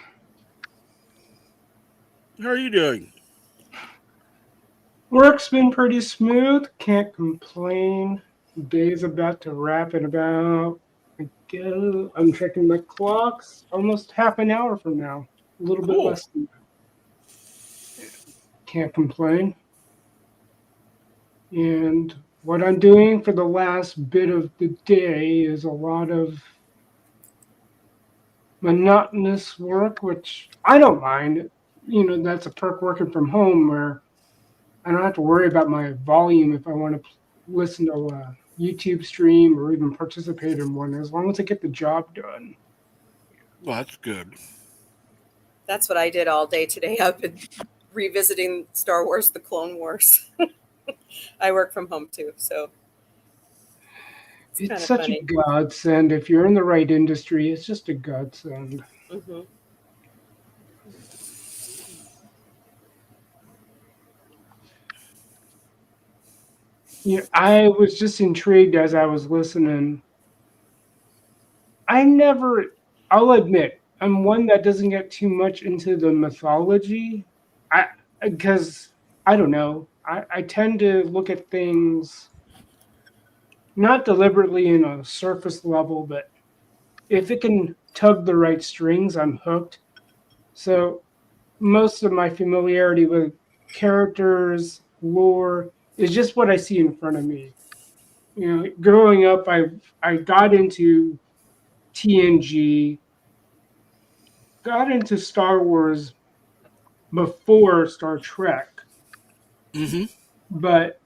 A: How are you doing?
D: Work's been pretty smooth. Can't complain. Day's about to wrap in about, I'm checking my clocks, almost half an hour from now. A little bit
A: Cool.
D: less than that. Can't complain. And what I'm doing for the last bit of the day is a lot of monotonous work, which I don't mind. That's a perk working from home where I don't have to worry about my volume if I want to listen to a YouTube stream or even participate in one, as long as I get the job done.
A: Well, that's good.
B: That's what I did all day today. I've been revisiting Star Wars, The Clone Wars. I work from home too, so
D: it's such funny. A godsend. If you're in the right industry, it's just a godsend.
B: Mm-hmm.
D: I was just intrigued as I was listening. I'll admit, I'm one that doesn't get too much into the mythology. Because I don't know. I tend to look at things not deliberately in a surface level, but if it can tug the right strings, I'm hooked. So most of my familiarity with characters, lore, is just what I see in front of me. Growing up, I got into TNG, got into Star Wars before Star Trek,
A: Mm-hmm.
D: but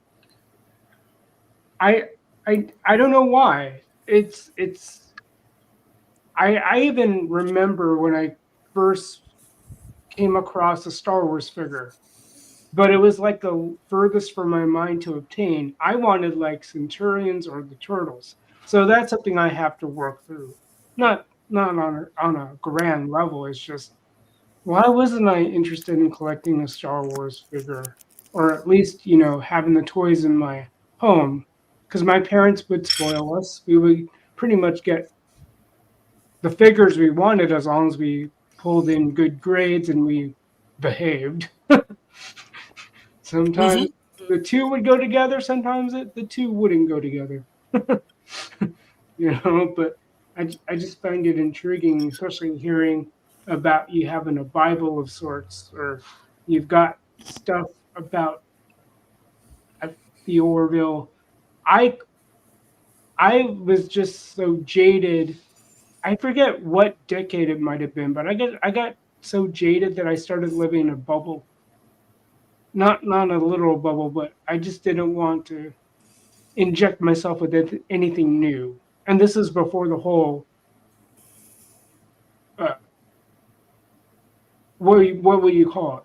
D: I I don't know why. It's I even remember when I first came across a Star Wars figure, but it was like the furthest from my mind to obtain. I wanted like Centurions or the Turtles, so that's something I have to work through. Not on a grand level. It's just why wasn't I interested in collecting a Star Wars figure, or at least having the toys in my home? Because my parents would spoil us. We would pretty much get the figures we wanted as long as we pulled in good grades and we behaved.
A: Mm-hmm.
D: Sometimes the two would go together. Sometimes the two wouldn't go together. But I just find it intriguing, especially hearing about you having a Bible of sorts, or you've got stuff about the Orville. I I was just so jaded. I forget what decade it might have been, but I got so jaded that I started living in a bubble. Not a literal bubble, but I just didn't want to inject myself with anything new. And this is before the whole uh, what will you call it?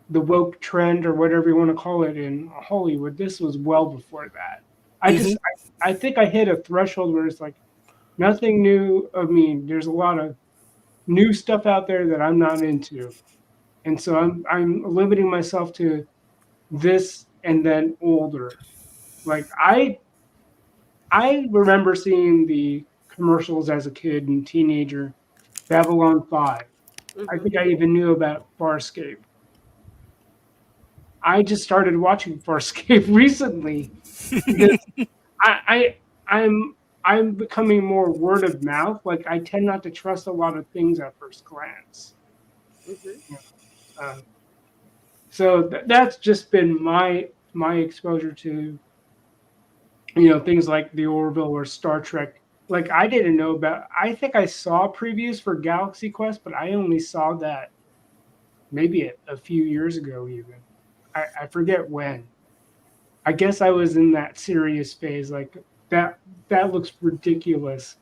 D: The woke trend or whatever you want to call it in Hollywood. This was well before that.
A: Mm-hmm.
D: I think I hit a threshold where it's like nothing new. I mean, there's a lot of new stuff out there that I'm not into, and so I'm limiting myself to this and then older. Like I remember seeing the commercials as a kid and teenager. Babylon 5. I
B: Hmm.
D: think I even knew about Farscape. I just started watching Farscape recently because I'm becoming more word of mouth. Like I tend not to trust a lot of things at first glance.
B: Hmm.
D: Um, so that's just been my exposure to things like the Orville or Star Trek. Like I didn't know about. I think I saw previews for Galaxy Quest, but I only saw that maybe a few years ago. Even I forget when. I guess I was in that serious phase. Like that that looks ridiculous,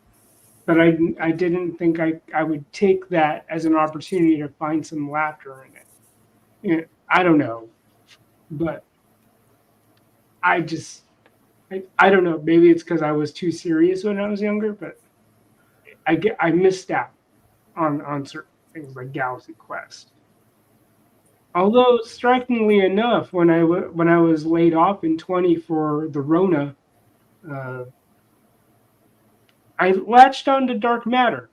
D: but I didn't think I would take that as an opportunity to find some laughter in it. I don't know, but I just I don't know. Maybe it's because I was too serious when I was younger, but I missed out on certain things like Galaxy Quest. Although strikingly enough, when I was laid off in 20 for the Rona, uh, I latched on to Dark Matter.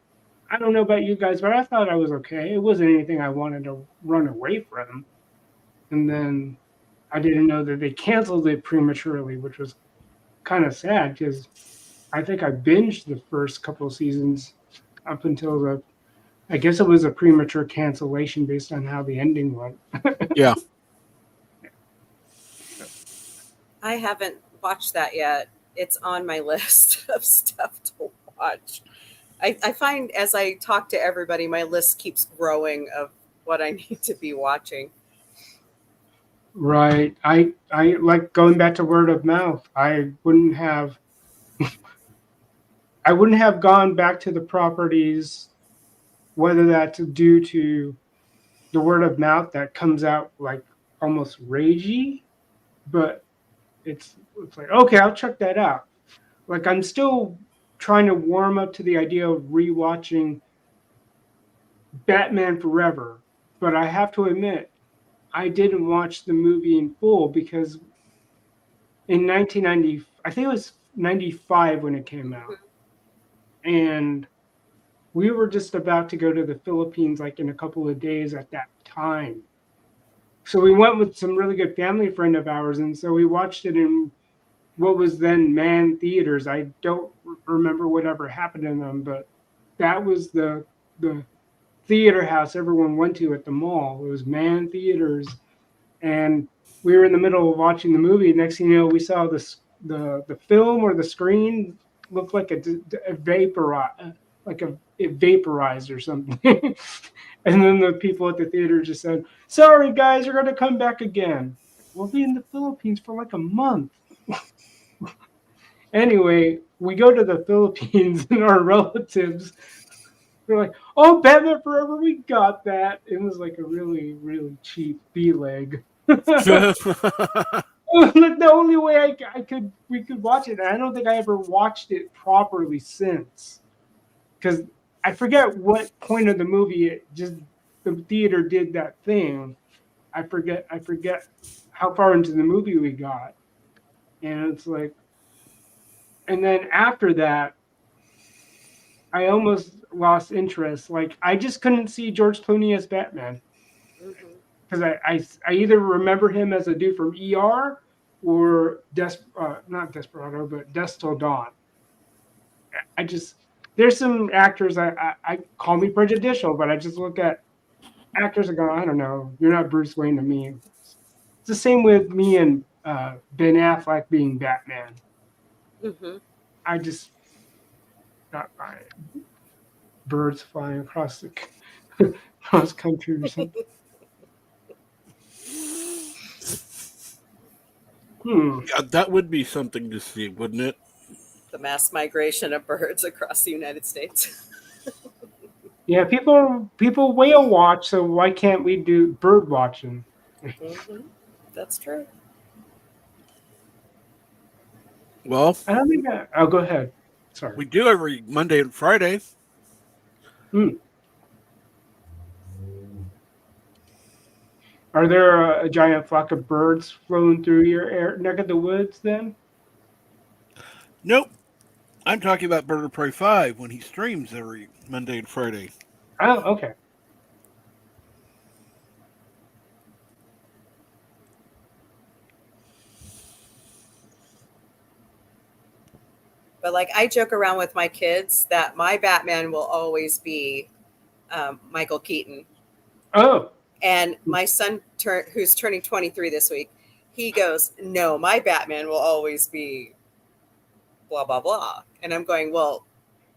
D: I don't know about you guys, but I thought I was okay. It wasn't anything I wanted to run away from. And then I didn't know that they canceled it prematurely, which was kind of sad because I think I binged the first couple of seasons up until I guess it was a premature cancellation based on how the ending went.
A: Yeah.
B: I haven't watched that yet. It's on my list of stuff to watch. I find as I talk to everybody, my list keeps growing of what I need to be watching.
D: Right. I like going back to word of mouth. I wouldn't have gone back to the properties, whether that's due to the word of mouth that comes out like almost ragey, but it's like okay, I'll check that out. Like I'm still trying to warm up to the idea of rewatching Batman Forever, but I have to admit I didn't watch the movie in full because in 1990. I think it was 95 when it came out, and we were just about to go to the Philippines like in a couple of days at that time. So we went with some really good family friend of ours, and so we watched it in what was then Man Theaters. I don't remember whatever happened in them, but that was the theater house everyone went to at the mall. It was Man Theaters, and we were in the middle of watching the movie. Next thing you know, we saw the film or the screen looked like a it vaporized or something. And then the people at the theater just said, "Sorry guys, you're going to come back again." We'll be in the Philippines for like a month. Anyway, we go to the Philippines and our relatives, they're like, "Oh, Batman Forever, we got that." It was like a really, really cheap B-leg. Like the only way we could watch it, and I don't think I ever watched it properly since, because I forget what point of the movie the theater did that thing. I forget how far into the movie we got, and it's like, and then after that, I almost lost interest. Like I just couldn't see George Clooney as Batman. Because I either remember him as a dude from ER or not Desperado, but Dusk Till Dawn. There's some actors I call me prejudicial, but I just look at actors and go, I don't know, you're not Bruce Wayne to me. It's the same with me and Ben Affleck being Batman. I just not birds flying across cross country or something.
A: Yeah, that would be something to see, wouldn't it?
B: The mass migration of birds across the United States.
D: Yeah, people whale watch, so why can't we do bird watching?
B: That's true.
A: Well,
D: I don't think I'll go ahead. Sorry.
A: we do every Monday and Friday.
D: Are there a giant flock of birds flown through your neck of the woods then?
A: Nope. I'm talking about Bird of Prey 5 when he streams every Monday and Friday.
D: Oh, okay.
B: But like I joke around with my kids that my Batman will always be Michael Keaton.
D: Oh.
B: And my son, who's turning 23 this week, he goes, "No, my Batman will always be blah, blah, blah." And I'm going, well,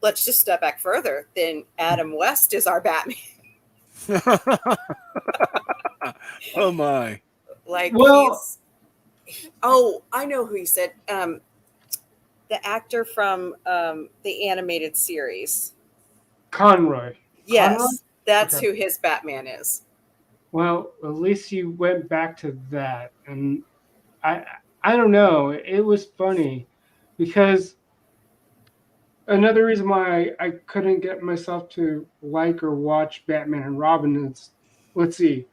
B: let's just step back further. Then Adam West is our Batman.
A: Oh, my.
B: Like,
D: well,
B: I know who he said. The actor from the animated series.
D: Conroy.
B: Yes,
D: Conroy?
B: that's
D: Okay.
B: who his Batman is.
D: Well, at least you went back to that, and I don't know. It was funny because another reason why I couldn't get myself to like or watch Batman and Robin is, let's see,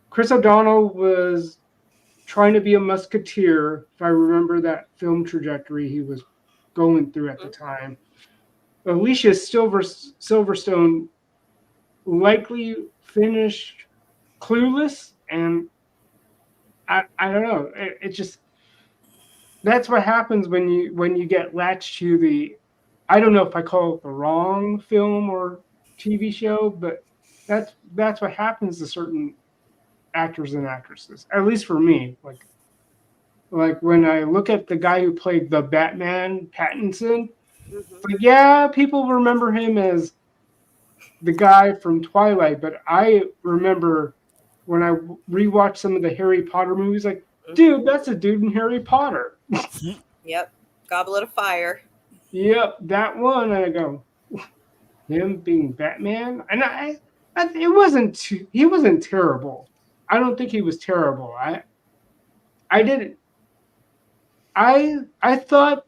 D: Chris O'Donnell was trying to be a musketeer, if I remember that film trajectory he was going through at the time. Alicia Silverstone likely finished Clueless, and I don't know. It just, that's what happens when you get latched to the, I don't know if I call it the wrong film or TV show, but that's what happens to certain actors and actresses. At least for me, like when I look at the guy who played the Batman, Pattinson, like, yeah, people remember him as the guy from Twilight, but I remember when I rewatched some of the Harry Potter movies, like, dude, that's a dude in Harry Potter.
B: Yep. Goblet of Fire.
D: Yep, that one. And I go, him being Batman? And he wasn't terrible. I don't think he was terrible. I thought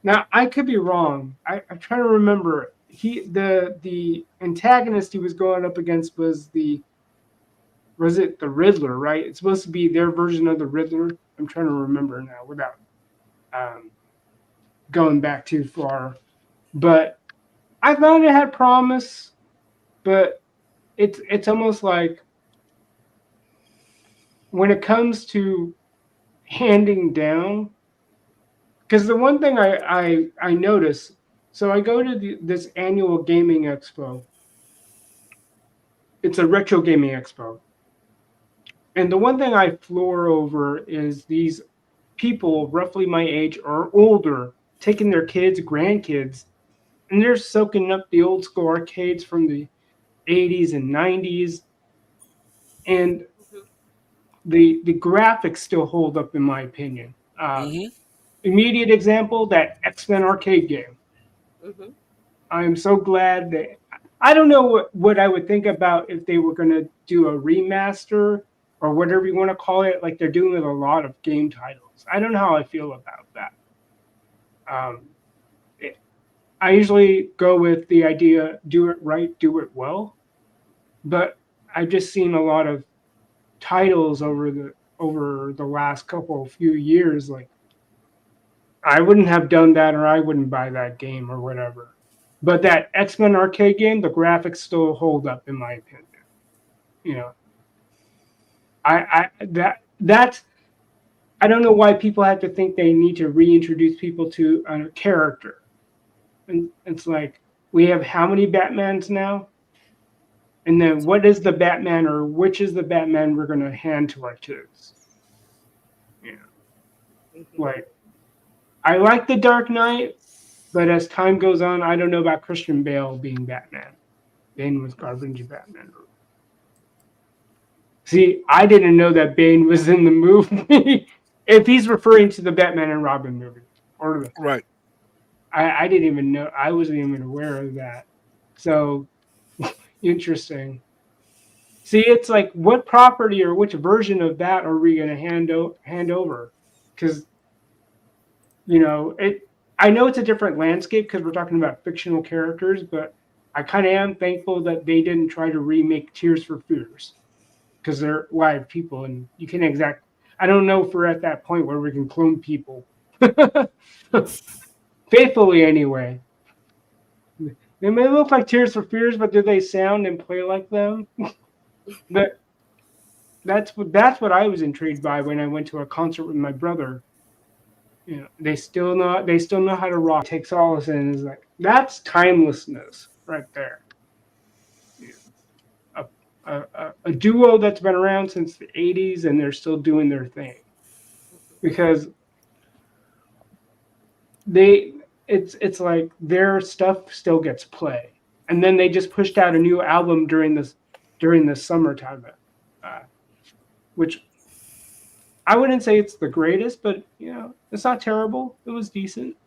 D: now I could be wrong. I'm trying to remember. The antagonist he was going up against was it the Riddler, right? It's supposed to be their version of the Riddler. I'm trying to remember now without going back too far. But I thought it had promise, but it's almost like when it comes to handing down, because the one thing I notice, so I go to this annual gaming expo. It's a retro gaming expo. And the one thing I floor over is these people roughly my age or older taking their kids, grandkids, and they're soaking up the old school arcades from the 80s and 90s. And the graphics still hold up, in my opinion. Immediate example, that X-Men arcade game.
B: Mm-hmm.
D: I'm so glad that I don't know what I would think about if they were going to do a remaster or whatever you want to call it, like they're doing with a lot of game titles. I don't know how I feel about that. I usually go with the idea, do it right, do it well. But I've just seen a lot of titles over the last few years, like I wouldn't have done that or I wouldn't buy that game or whatever. But that X-Men arcade game, the graphics still hold up, in my opinion. You know, I don't know why people have to think they need to reintroduce people to a character. And it's like, we have how many Batmans now? And then what is the Batman, or which is the Batman we're going to hand to our kids? Yeah.
B: Mm-hmm.
D: Like, I like The Dark Knight, but as time goes on, I don't know about Christian Bale being Batman. Bane was garbage Batman. See, I didn't know that Bane was in the movie. If he's referring to the Batman and Robin movie, or
A: Right.
D: I didn't even know. I wasn't even aware of that. So interesting. See, it's like, what property or which version of that are we going to hand over? Because I know it's a different landscape because we're talking about fictional characters, but I kind of am thankful that they didn't try to remake Tears for Fears, because they're live people and you can I don't know if we're at that point where we can clone people. Faithfully, anyway. They may look like Tears for Fears, but do they sound and play like them? But that's what I was intrigued by when I went to a concert with my brother. You know, they still know how to rock. Take solace in is like, that's timelessness right there. A duo that's been around since the 80s and they're still doing their thing, because it's like their stuff still gets play. And then they just pushed out a new album during the summertime, which I wouldn't say it's the greatest, but it's not terrible. It was decent.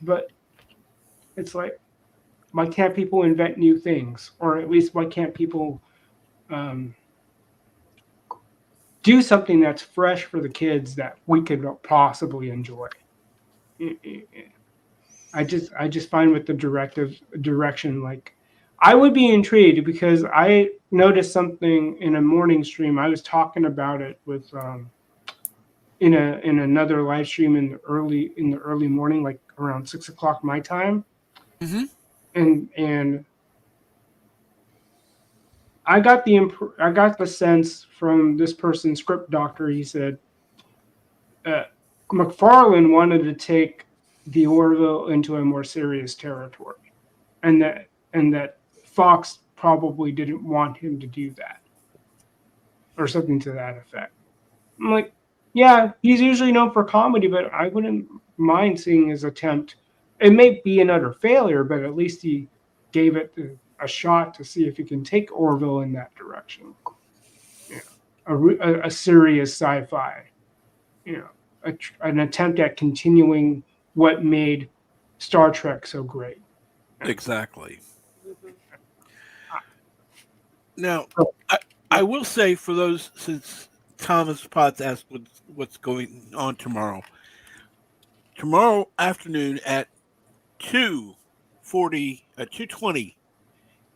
D: But it's like, why can't people invent new things? Or at least, why can't people do something that's fresh for the kids that we could possibly enjoy? I just find with the direction, like, I would be intrigued because I noticed something in a morning stream. I was talking about it with in another live stream in the early morning, like around 6:00 my time.
A: Mm-hmm.
D: And I got the sense from this person's script doctor. He said McFarlane wanted to take the Orville into a more serious territory, and that Fox probably didn't want him to do that, or something to that effect. I'm like, yeah, he's usually known for comedy, but I wouldn't mind seeing his attempt. It may be an utter failure, but at least he gave it a shot to see if he can take Orville in that direction. A serious sci-fi, an attempt at continuing what made Star Trek so great.
A: Exactly.
B: Mm-hmm.
A: Now, I will say, for those, since Thomas Potts asked what's going on tomorrow. Tomorrow afternoon at 2:20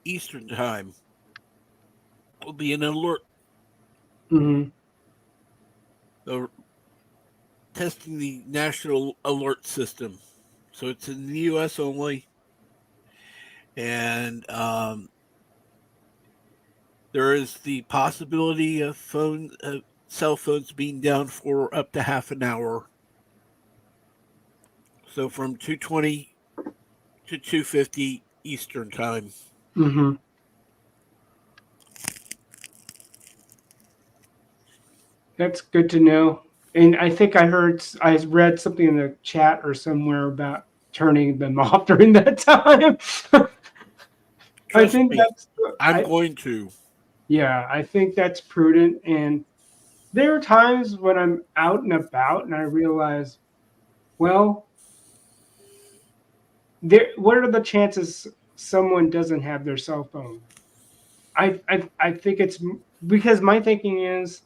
A: Eastern Time will be an alert.
D: Mm-hmm.
A: The testing the national alert system. So it's in the U.S. only, and there is the possibility of cell phones being down for up to half an hour. So from 2:20 to 2:50 Eastern time.
D: Mm-hmm. That's good to know. And I think I read something in the chat or somewhere about turning them off during that time. I
A: Trust
D: think
A: me,
D: that's
A: I'm going to.
D: yeah, I think that's prudent. And there are times when I'm out and about and I realize, well, what are the chances someone doesn't have their cell phone? I think it's because my thinking is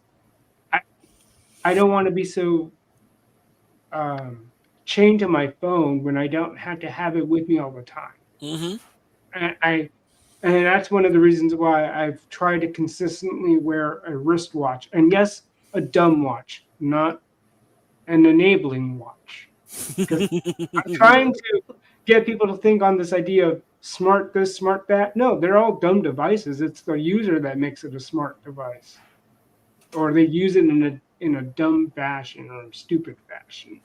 D: I don't want to be so chained to my phone when I don't have to have it with me all the time.
A: Mm-hmm.
D: And that's one of the reasons why I've tried to consistently wear a wristwatch. And yes, a dumb watch, not an enabling watch. Because I'm trying to get people to think on this idea of smart this, smart that. No, they're all dumb devices. It's the user that makes it a smart device. Or they use it in a dumb fashion or stupid fashion.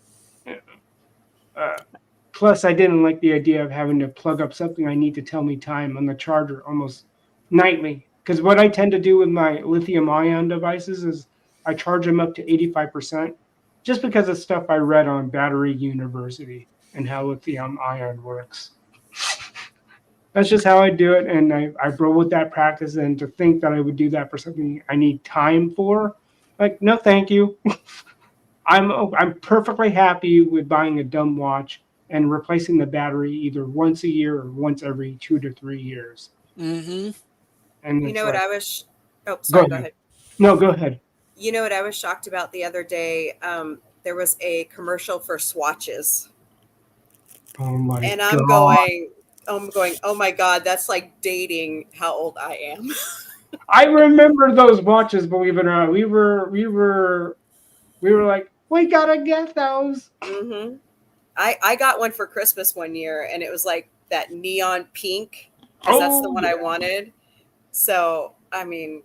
D: Plus, I didn't like the idea of having to plug up something I need to tell me time on the charger almost nightly. Because what I tend to do with my lithium ion devices is I charge them up to 85%, just because of stuff I read on Battery University and how lithium ion works. That's just how I do it, and I roll with that practice. And to think that I would do that for something I need time for, like, no, thank you. I'm perfectly happy with buying a dumb watch and replacing the battery either once a year or once every 2 to 3 years.
A: Mm-hmm.
D: And
B: You
D: it's
B: know what
D: like,
B: I was? Oh, sorry. Go ahead.
D: No, go ahead.
B: You know what I was shocked about the other day? There was a commercial for swatches,
D: Oh my
B: and
D: god!
B: I'm going, oh my god, that's like dating how old I am.
D: I remember those watches. Believe it or not, we were like, we gotta get those.
B: Mm-hmm. I got one for Christmas one year, and it was like that neon pink because that's the one I wanted. So I mean,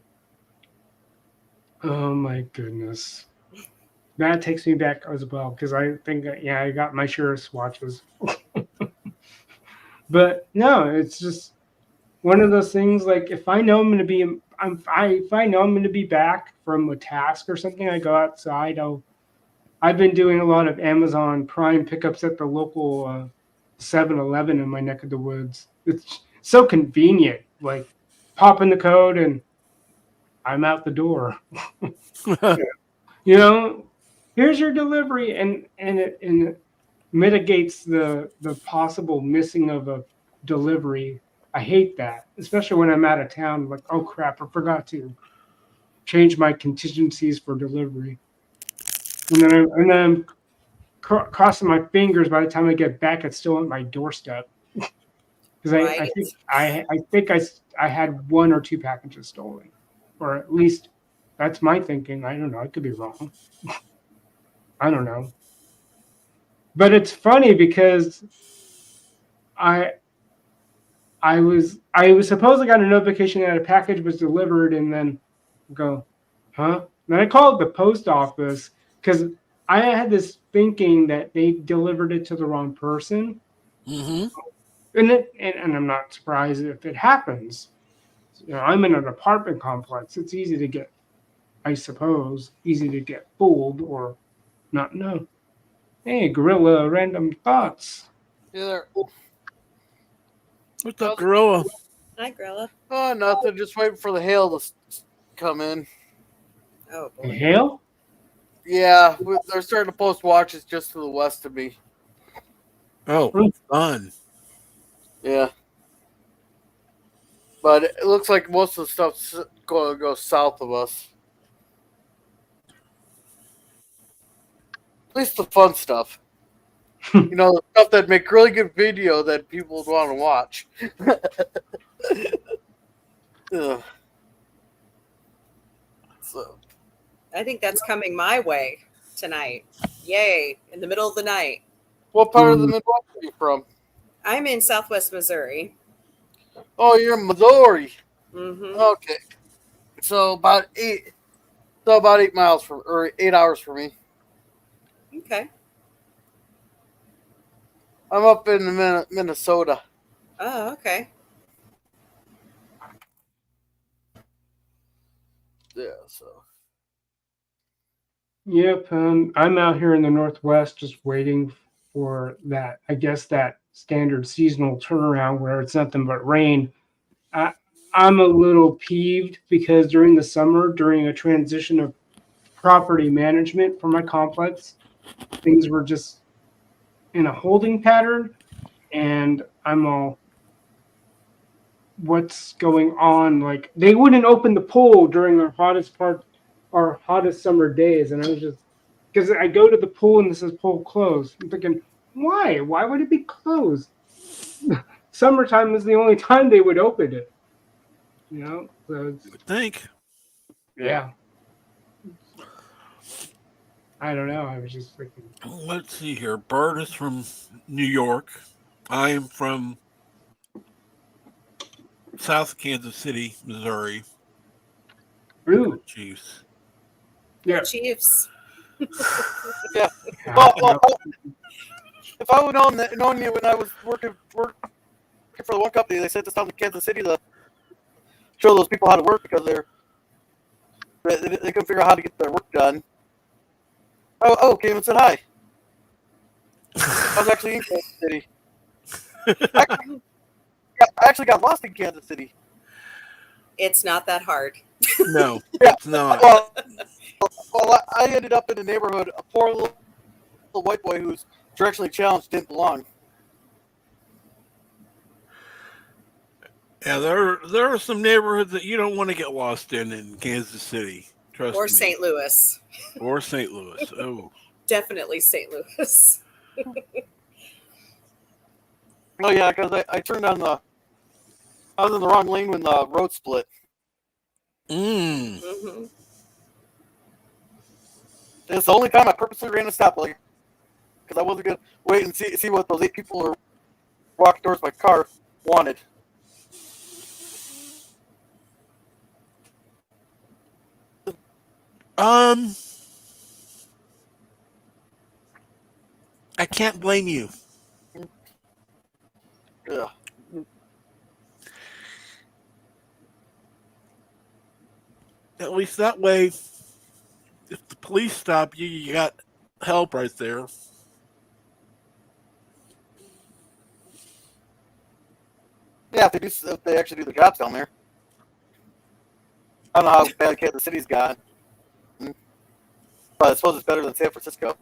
D: oh my goodness, that takes me back as well because I think I got my share of swatches. But no, it's just one of those things. Like if I know I'm going to be, if I know I'm going to be back from a task or something, I go outside. I've been doing a lot of Amazon Prime pickups at the local 7-Eleven in my neck of the woods. It's so convenient. Like pop in the code and I'm out the door. You know, here's your delivery, and it mitigates the possible missing of a delivery. I hate that, especially when I'm out of town. Like, oh crap, I forgot to change my contingencies for delivery, and then I'm crossing my fingers. By the time I get back, it's still at my doorstep because
B: right?
D: I think I had 1 or 2 packages stolen, or at least that's my thinking. I don't know. I could be wrong. I don't know. But it's funny because I was supposedly got a notification that a package was delivered, and then go, huh? Then I called the post office because I had this thinking that they delivered it to the wrong person,
A: Mm-hmm.
D: and I'm not surprised if it happens. You know, I'm in an apartment complex. It's easy to get, I suppose, easy to get fooled or not know. Hey, Gorilla Random Thoughts.
E: Yeah, there.
A: What's up, Gorilla?
B: Hi, Grella.
E: Oh, nothing. Just waiting for the hail to come in.
B: Oh boy.
D: Hail?
E: Yeah, they're starting to post watches just to the west of me.
A: Oh, fun.
E: Yeah. But it looks like most of the stuff's going to go south of us. At least the fun stuff. You know, the stuff that make really good video that people would want to watch. Ugh. So,
B: I think that's coming my way tonight. Yay! In the middle of the night.
E: What part of the
D: Mm.
E: Midwest are you from?
B: I'm in Southwest Missouri.
E: Oh, you're in Missouri.
B: Hmm.
E: Okay. So about 8 miles from, or 8 hours from me.
B: Okay.
E: I'm up in Minnesota.
B: Oh, okay.
E: Yeah, so.
D: Yep, I'm out here in the Northwest just waiting for that, I guess, that standard seasonal turnaround where it's nothing but rain. I, I'm a little peeved because during the summer, during a transition of property management for my complex, things were just in a holding pattern, and I'm all, what's going on? Like, they wouldn't open the pool during our hottest summer days, and I was just, because I go to the pool and this says pool closed. I'm thinking, why? Why would it be closed? Summertime is the only time they would open it. You know, so it's,
A: You would think.
D: yeah. I don't know. I was just thinking.
A: Let's see here. Bert is from New York. I'm from South Kansas City, Missouri.
D: Ooh,
A: Chiefs.
B: Go
D: yeah.
B: Chiefs.
E: Yeah.
D: Yeah,
E: Well, if I would known you when I was working for the one company, they sent us down to Kansas City to show those people how to work because they couldn't figure out how to get their work done. Came and said hi. I was actually in Kansas City. I actually got lost in Kansas City.
B: It's not that hard.
A: No,
E: Yeah.
A: it's not.
E: Well, I ended up in a neighborhood, a poor little white boy who's directionally challenged didn't belong.
A: Yeah, there are some neighborhoods that you don't want to get lost in Kansas City. Trust
B: Or
A: me.
B: St. Louis.
A: Or St. Louis. Oh,
B: Definitely St. Louis.
E: Oh yeah, because I turned on I was in the wrong lane when the road split.
A: mm.
B: Hmm.
E: It's the only time I purposely ran a stoplight because I wasn't gonna wait and see what those 8 people who were walking towards my car wanted.
A: I can't blame you.
E: Yeah.
A: At least that way, if the police stop you, you got help right there.
E: Yeah, if they actually do the jobs down there. I don't know how bad Kansas City's got, but I suppose it's better than San Francisco.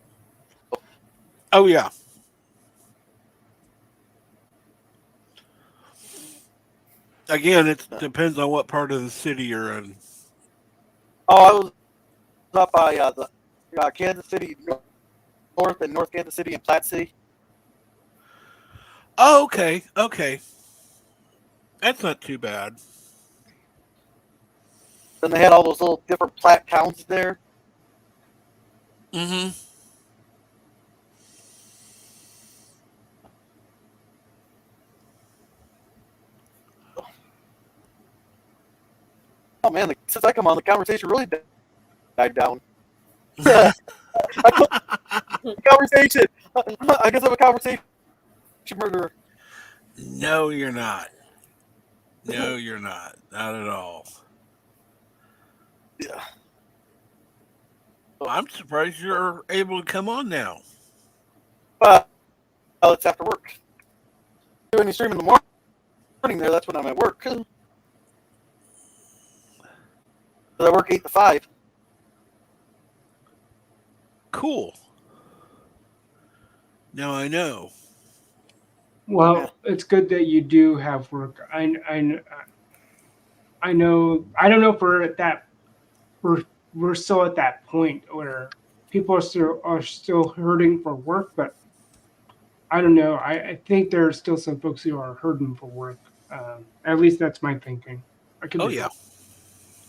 A: Oh yeah. Again, it depends on what part of the city you're in.
E: Oh, I was up by the Kansas City North and North Kansas City and Platte City.
A: Oh, okay, okay. That's not too bad.
E: Then they had all those little different Platte towns there.
A: Mm-hmm.
E: Oh man, since I come on, the conversation really died down. Conversation. I guess I'm a conversation murderer.
A: No, you're not. No, you're not. Not at all.
E: Yeah.
A: I'm surprised you're able to come on now.
E: Well, it's after work. When you stream in the morning there, that's when I'm at work. So I work 8 to 5.
A: Cool. Now I know.
D: Well,
E: Yeah.
D: it's good that you do have work. I know. I don't know if we're at that. We're still at that point where people are still hurting for work, but I don't know. I think there are still some folks who are hurting for work. At least that's my thinking. I could
A: Oh
D: be
A: yeah.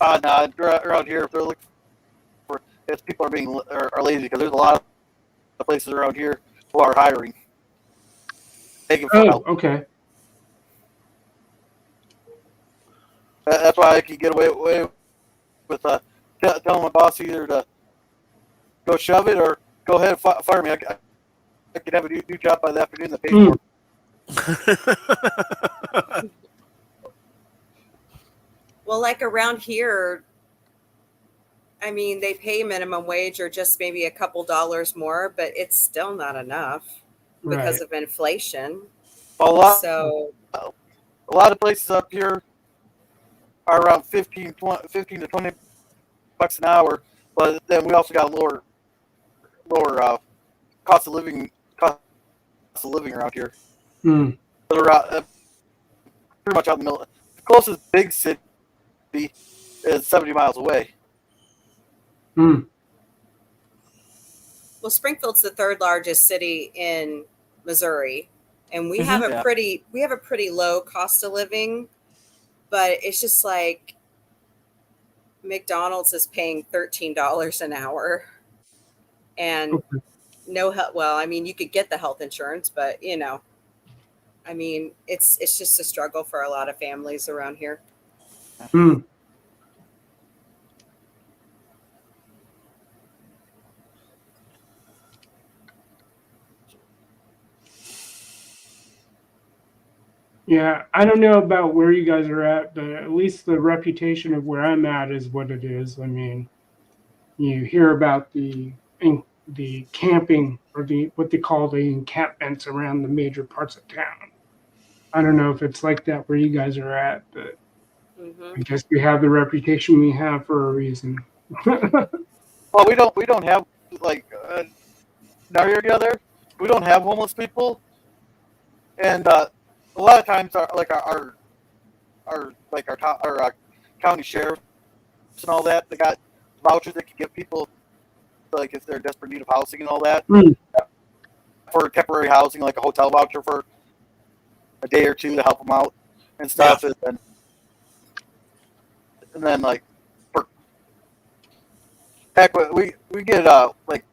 E: No, around here, if they're looking for, if people are being are lazy because there's a lot the places around here who are hiring, taking for
D: Oh,
E: help.
D: okay.
E: That's why I can get away with telling my boss either to go shove it or go ahead and fire me. I could have a new job by the afternoon that pays more.
B: Well, like around here, I mean, they pay minimum wage or just maybe a couple dollars more, but it's still not enough because
D: Right.
B: of inflation.
E: A lot
B: So,
E: of places up here are around 15 to 20 bucks an hour, but then we also got lower cost of living around here.
D: Hmm.
E: But around, pretty much out in the middle. The closest big city is 70 miles away.
D: Hmm.
B: well, Springfield's the third largest city in Missouri, and we have a
E: Yeah.
B: pretty low cost of living, but it's just like McDonald's is paying $13 an hour, and
D: Okay.
B: no health. Well, I mean, you could get the health insurance, but I mean, it's just a struggle for a lot of families around here.
D: Hmm. Yeah, I don't know about where you guys are at, but at least the reputation of where I'm at is what it is. I mean, you hear about the camping or what they call the encampments around the major parts of town. I don't know if it's like that where you guys are at, but
B: Hmm
D: I guess we have the reputation we have for a reason.
E: Well, we don't have like in our area there. We don't have homeless people, and a lot of times our county sheriffs and all that, they got vouchers that can give people like if they're in desperate need of housing and all that
D: Hmm.
E: for temporary housing, like a hotel voucher for a day or two to help them out and stuff, and then like for heck, we get like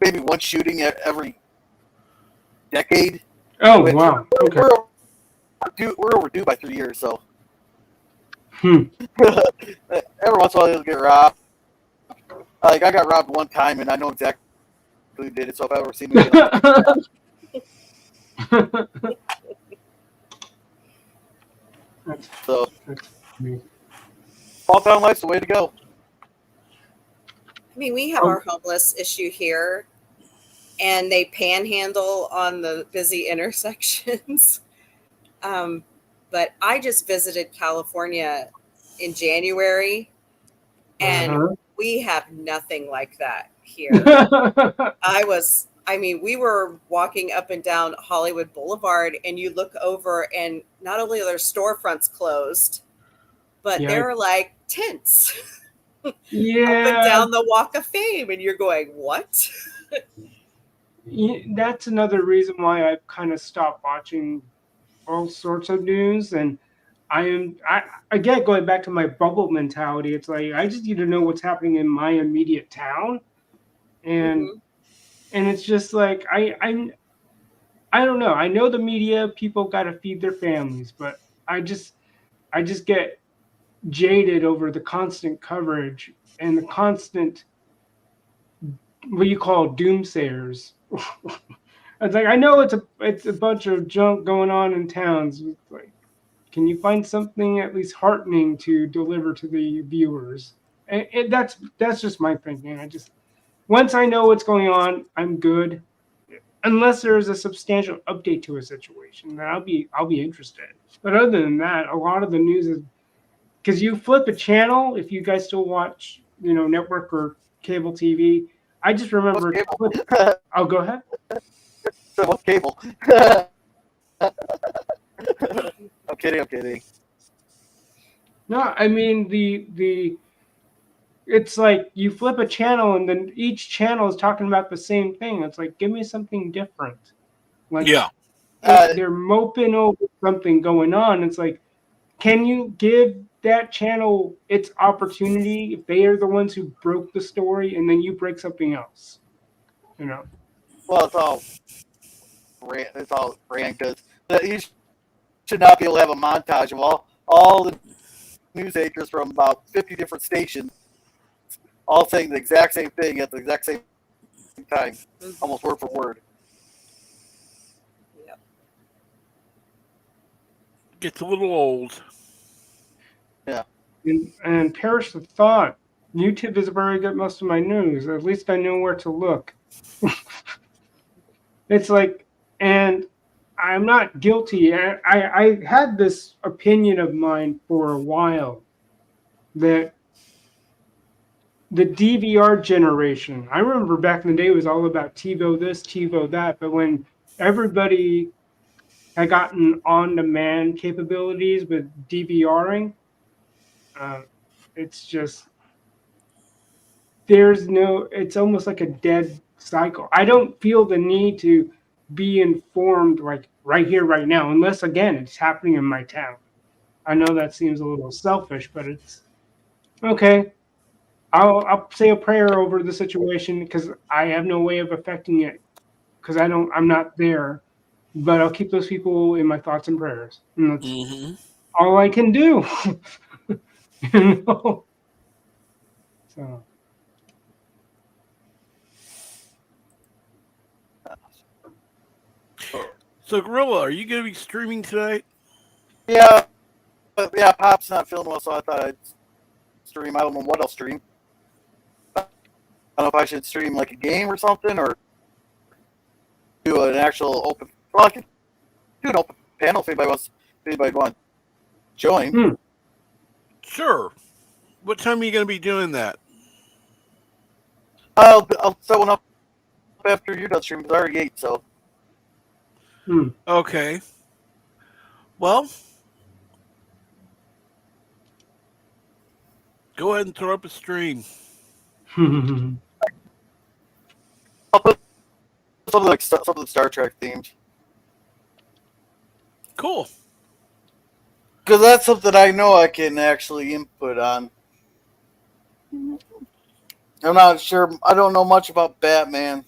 E: maybe one shooting every decade.
D: Oh,
E: Which
D: wow. Okay.
E: we're overdue by 3 years, so
D: Hmm.
E: every once in a while they'll get robbed. Like I got robbed one time, and I know exactly who did it. So if I ever see me, so
D: That's me.
E: small town life's the way to go.
B: I mean, we have our homeless issue here, and they panhandle on the busy intersections. But I just visited California in January, and we have nothing like that here. We were walking up and down Hollywood Boulevard, and you look over, and not only are there storefronts closed, but
D: Yeah.
B: there are like tents up and
D: Yeah.
B: down the Walk of Fame, and you're going, what?
D: That's another reason why I've kind of stopped watching all sorts of news. And I again, going back to my bubble mentality, it's like I just need to know what's happening in my immediate town. And
B: Mhm.
D: and it's just like I don't know. I know the media people got to feed their families, but I just get jaded over the constant coverage and the constant what you call doomsayers. It's like I know it's a bunch of junk going on in towns. It's like, can you find something at least heartening to deliver to the viewers? And that's just my thinking. I just once I know what's going on, I'm good. Unless there is a substantial update to a situation, then I'll be interested. But other than that, a lot of the news is because you flip a channel if you guys still watch, network or cable TV. I just remember.
E: What's cable?
D: Oh, go ahead.
E: So what's cable? I'm kidding.
D: No, I mean the it's like you flip a channel and then each channel is talking about the same thing. It's like give me something different. Like
A: Yeah.
D: they're moping over something going on. It's like, can you give that channel its opportunity if they are the ones who broke the story and then you break something else? You know.
E: Well, it's all ran because you should not be able to have a montage of all the news anchors from about 50 different stations all saying the exact same thing at the exact same time, almost word for word.
B: Yep.
A: Gets a little old.
D: And perish the thought. YouTube is where I get most of my news. At least I know where to look. It's like, and I'm not guilty. I had this opinion of mine for a while that the DVR generation, I remember back in the day, it was all about TiVo this, TiVo that. But when everybody had gotten on-demand capabilities with DVRing, it's just, it's almost like a dead cycle. I don't feel the need to be informed like right here, right now, unless again, it's happening in my town. I know that seems a little selfish, but it's okay. I'll say a prayer over the situation because I have no way of affecting it because I'm not there, but I'll keep those people in my thoughts and prayers. And that's
A: Mm-hmm.
D: all I can do. You know? So.
A: So, Gorilla, are you going to be streaming tonight?
E: Yeah, Pop's not feeling well, so I thought I'd stream. I don't know what I'll stream. I don't know if I should stream like a game or something, or do an actual open. Well, I could do an open panel if anybody wants to join.
A: Sure. What time are you going to be doing that?
E: I'll set one up after you're done streaming. It's already 8, so.
A: Okay. Well, go ahead and throw up a stream.
E: I'll put something like something Star Trek themed.
A: Cool.
E: Because that's something I know I can actually input on. I'm not sure. I don't know much about Batman.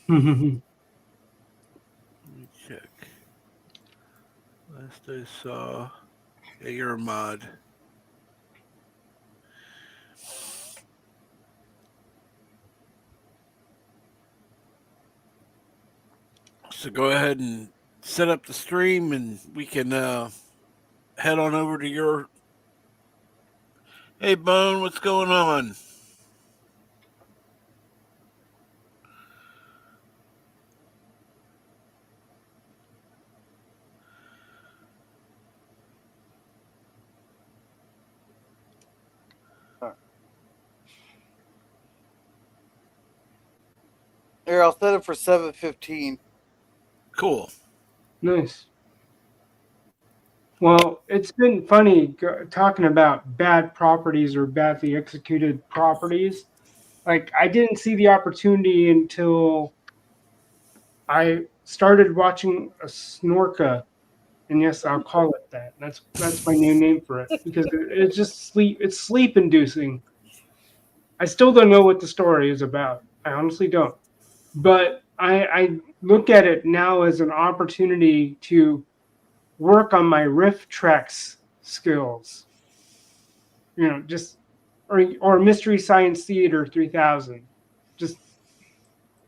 A: Let me check. Last I saw, yeah, you're a mod. So go ahead and set up the stream, and we can head on over to your. Hey, Bone, what's going on?
E: Here, I'll set it for 7:15.
A: Cool.
D: Nice. Well, it's been funny talking about bad properties or badly executed properties. Like, I didn't see the opportunity until I started watching a Snorka, and yes, I'll call it that. That's my new name for it because it's just it's sleep inducing. I still don't know what the story is about. I honestly don't. But I look at it now as an opportunity to work on my riff tracks skills. You know, just or Mystery Science Theater 3000. Just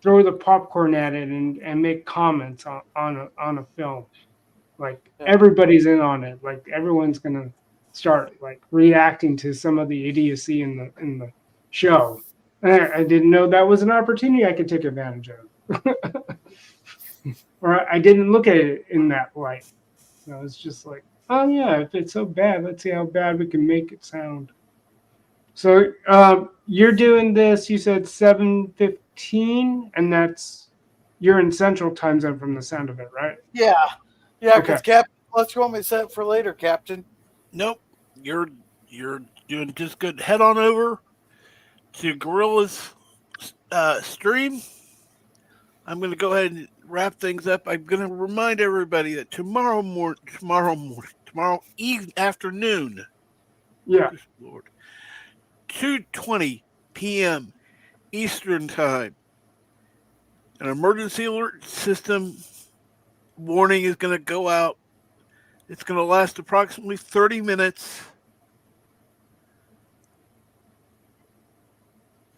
D: throw the popcorn at it and make comments on a film. Like everybody's in on it. Like everyone's gonna start like reacting to some of the idiocy in the show. I didn't know that was an opportunity I could take advantage of. Or I didn't look at it in that light. I was just like, oh yeah, if it's so bad, let's see how bad we can make it sound. So you're doing this, you said 7:15, and you're in Central Time Zone from the sound of it, right?
E: Yeah, because
D: Okay.
E: Captain, let's go on my set for later, Captain.
A: Nope. You're doing just good. Head on over to Gorilla's stream. I'm going to go ahead and wrap things up. I'm going to remind everybody that tomorrow afternoon.
D: Yeah.
A: Lord. 2:20 p.m. Eastern Time. An emergency alert system warning is going to go out. It's going to last approximately 30 minutes.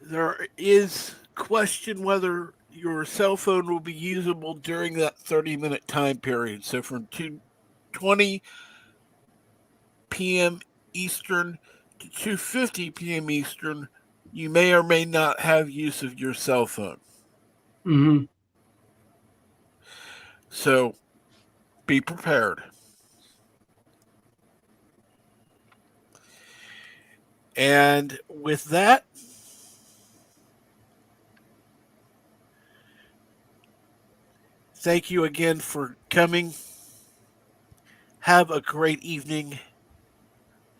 A: There is question whether your cell phone will be usable during that 30-minute time period. So from 2:20 p.m. Eastern to 2:50 p.m. Eastern, you may or may not have use of your cell phone.
D: Mm-hmm.
A: So be prepared. And with that, thank you again for coming. Have a great evening.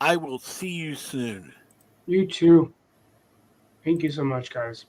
A: I will see you soon.
D: You too. Thank you so much, guys.